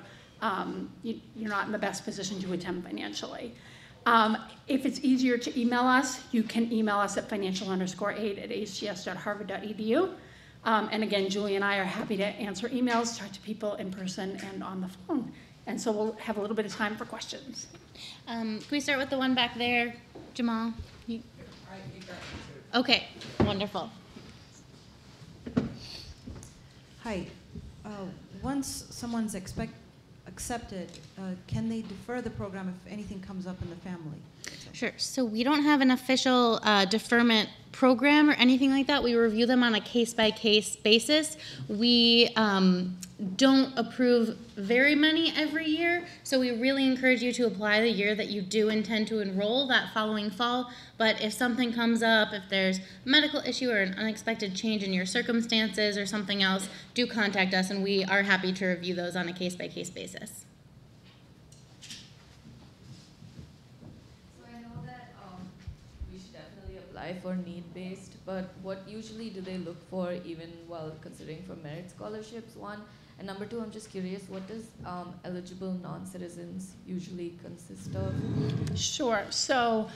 you're not in the best position to attend financially. If it's easier to email us, you can email us at financial_aid@hgs.harvard.edu. And again, Julie and I are happy to answer emails, talk to people in person and on the phone. And so we'll have a little bit of time for questions. Can we start with the one back there, Jamal? Okay, wonderful. Hi. Once someone's accepted, can they defer the program if anything comes up in the family? Sure. So we don't have an official deferment program or anything like that. We review them on a case-by-case basis. We don't approve very many every year, so we really encourage you to apply the year that you do intend to enroll that following fall. But if something comes up, if there's a medical issue or an unexpected change in your circumstances or something else, do contact us, and we are happy to review those on a case-by-case basis. So I know that we should definitely apply for need-based, but what usually do they look for even while considering for merit scholarships, one? And number two, I'm just curious, what does eligible non-citizens usually consist of? Sure. So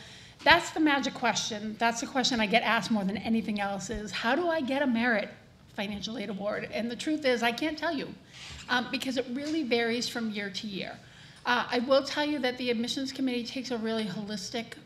that's the magic question. That's the question I get asked more than anything else is, how do I get a merit financial aid award? And the truth is, I can't tell you because it really varies from year to year. I will tell you that the admissions committee takes a really holistic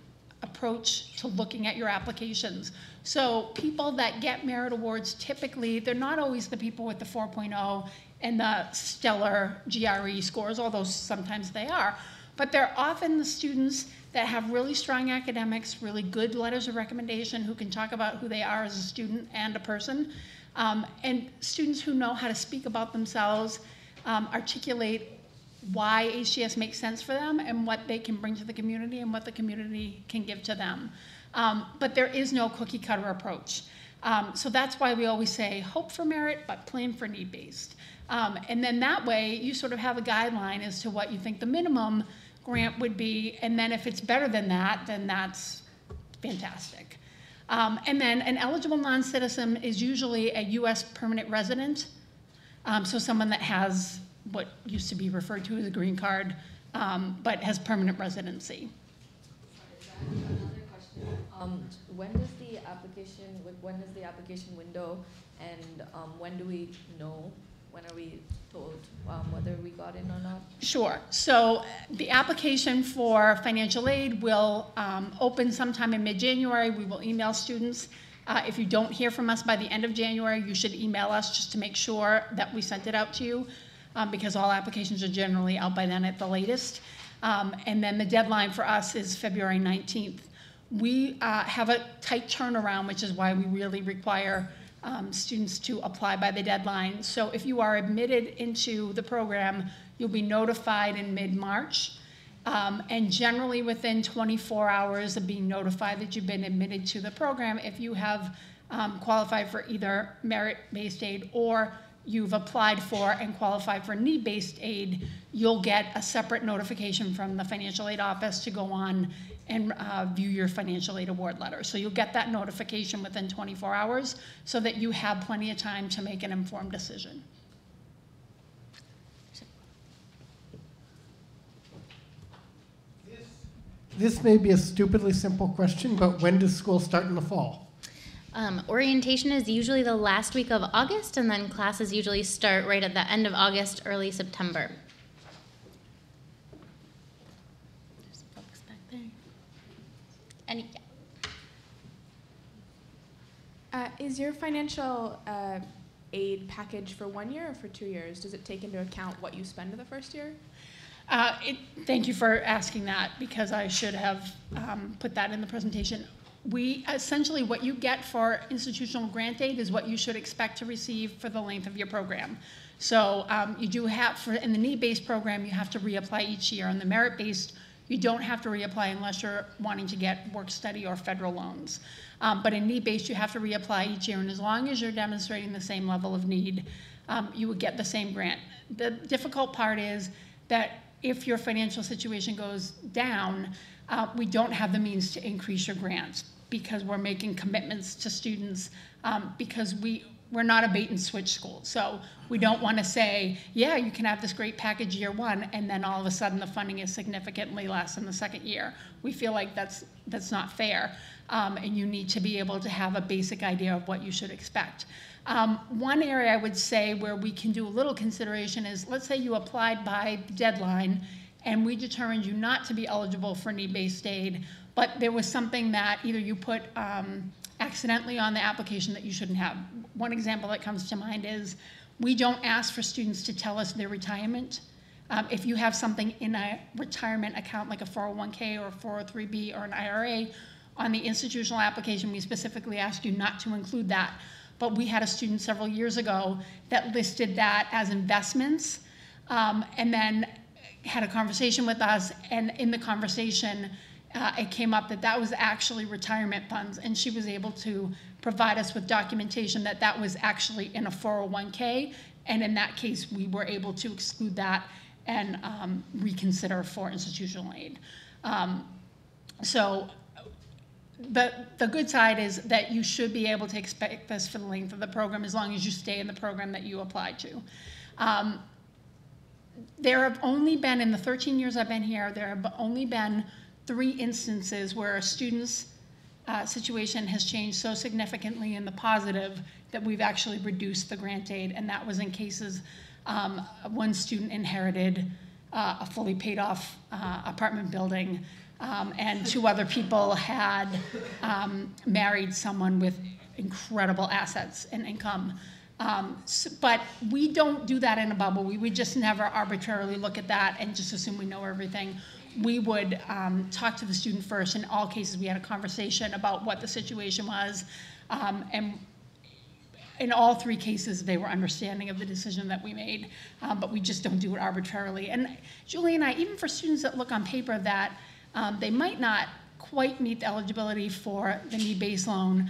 approach to looking at your applications. So people that get merit awards, typically, they're not always the people with the 4.0 and the stellar GRE scores, although sometimes they are, but they're often the students that have really strong academics, really good letters of recommendation, who can talk about who they are as a student and a person, and students who know how to speak about themselves, articulate why HGS makes sense for them and what they can bring to the community and what the community can give to them. But there is no cookie cutter approach. So that's why we always say hope for merit, but plan for need-based. And then that way you sort of have a guideline as to what you think the minimum grant would be, and then if it's better than that, then that's fantastic. And then an eligible non-citizen is usually a US permanent resident, so someone that has what used to be referred to as a green card, but has permanent residency. Another question. When is the application window, and when do we know? When are we told whether we got in or not? Sure. So the application for financial aid will open sometime in mid-January. We will email students. If you don't hear from us by the end of January, you should email us just to make sure that we sent it out to you, because all applications are generally out by then at the latest. And then the deadline for us is February 19th. We have a tight turnaround, which is why we really require students to apply by the deadline. So if you are admitted into the program, you'll be notified in mid-March. And generally within 24 hours of being notified that you've been admitted to the program, if you have qualified for either merit-based aid or you've applied for and qualified for need-based aid, you'll get a separate notification from the financial aid office to go on and view your financial aid award letter. So you'll get that notification within 24 hours so that you have plenty of time to make an informed decision. This may be a stupidly simple question, but when does school start in the fall? Orientation is usually the last week of August, and then classes usually start right at the end of August, early September. There's books back there. Any, yeah. Is your financial aid package for 1 year or for 2 years? Does it take into account what you spend the first year? Thank you for asking that, because I should have put that in the presentation. We essentially, what you get for institutional grant aid is what you should expect to receive for the length of your program. So you do have, in the need-based program, you have to reapply each year. On the merit-based, you don't have to reapply unless you're wanting to get work-study or federal loans. But in need-based, you have to reapply each year, and as long as you're demonstrating the same level of need, you would get the same grant. The difficult part is that if your financial situation goes down, we don't have the means to increase your grants because we're making commitments to students because we're not a bait and switch school. So we don't want to say, yeah, you can have this great package year one, and then all of a sudden the funding is significantly less in the second year. We feel like that's not fair, and you need to be able to have a basic idea of what you should expect. One area I would say where we can do a little consideration is, let's say you applied by deadline and we determined you not to be eligible for need-based aid, but there was something that either you put accidentally on the application that you shouldn't have. One example that comes to mind is we don't ask for students to tell us their retirement. If you have something in a retirement account like a 401k or a 403b or an IRA, on the institutional application we specifically ask you not to include that. but we had a student several years ago that listed that as investments, and then had a conversation with us, and in the conversation, it came up that that was actually retirement funds, and she was able to provide us with documentation that that was actually in a 401k, and in that case, we were able to exclude that and reconsider for institutional aid. So the good side is that you should be able to expect this for the length of the program as long as you stay in the program that you applied to. There have only been, in the 13 years I've been here, there have only been 3 instances where a student's situation has changed so significantly in the positive that we've actually reduced the grant aid, and that was in cases one student inherited a fully paid off apartment building, and 2 other people had married someone with incredible assets and income. But we don't do that in a bubble. We would just never arbitrarily look at that and just assume we know everything. We would talk to the student first. In all cases, we had a conversation about what the situation was, and in all 3 cases, they were understanding of the decision that we made, but we just don't do it arbitrarily. And Julie and I, even for students that look on paper that they might not quite meet the eligibility for the need-based loan,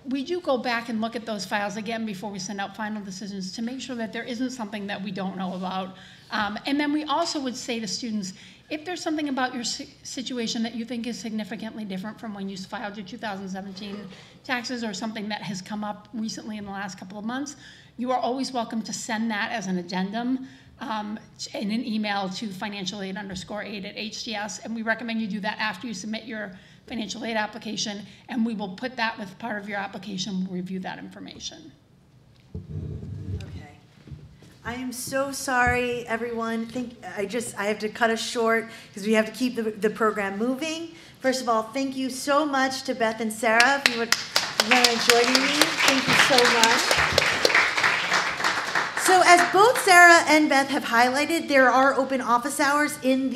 we do go back and look at those files again before we send out final decisions to make sure that there isn't something that we don't know about. And then we also would say to students, if there's something about your situation that you think is significantly different from when you filed your 2017 taxes, or something that has come up recently in the last couple of months, you are always welcome to send that as an addendum in an email to financialaid_aid@HDS, and we recommend you do that after you submit your financial aid application, and we will put that with part of your application. We'll review that information. Okay. I am so sorry, everyone. I have to cut us short because we have to keep the program moving. First of all, thank you so much to Beth and Sarah if you would joining me. Thank you so much. So as both Sarah and Beth have highlighted, there are open office hours in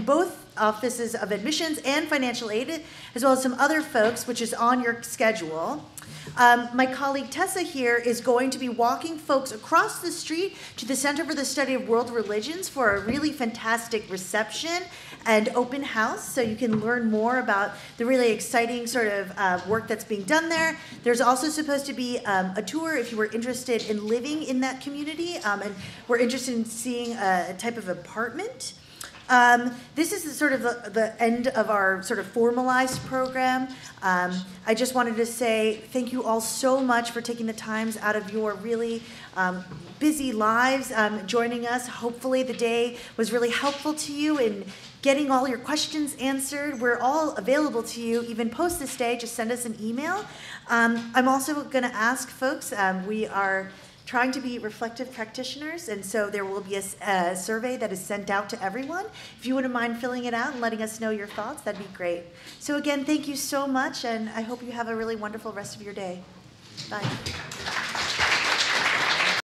both offices of admissions and financial aid, as well as some other folks, which is on your schedule. My colleague Tessa here is going to be walking folks across the street to the Center for the Study of World Religions for a really fantastic reception and open house, so you can learn more about the really exciting sort of work that's being done there. There's also supposed to be a tour if you were interested in living in that community, and we're interested in seeing a type of apartment. This is sort of the end of our sort of formalized program. I just wanted to say thank you all so much for taking the times out of your really busy lives, joining us. Hopefully the day was really helpful to you in getting all your questions answered. We're all available to you, even post this day. Just send us an email. I'm also going to ask folks, we are trying to be reflective practitioners, and so there will be a survey that is sent out to everyone. If you wouldn't mind filling it out and letting us know your thoughts, that'd be great. So again, thank you so much, and I hope you have a really wonderful rest of your day. Bye.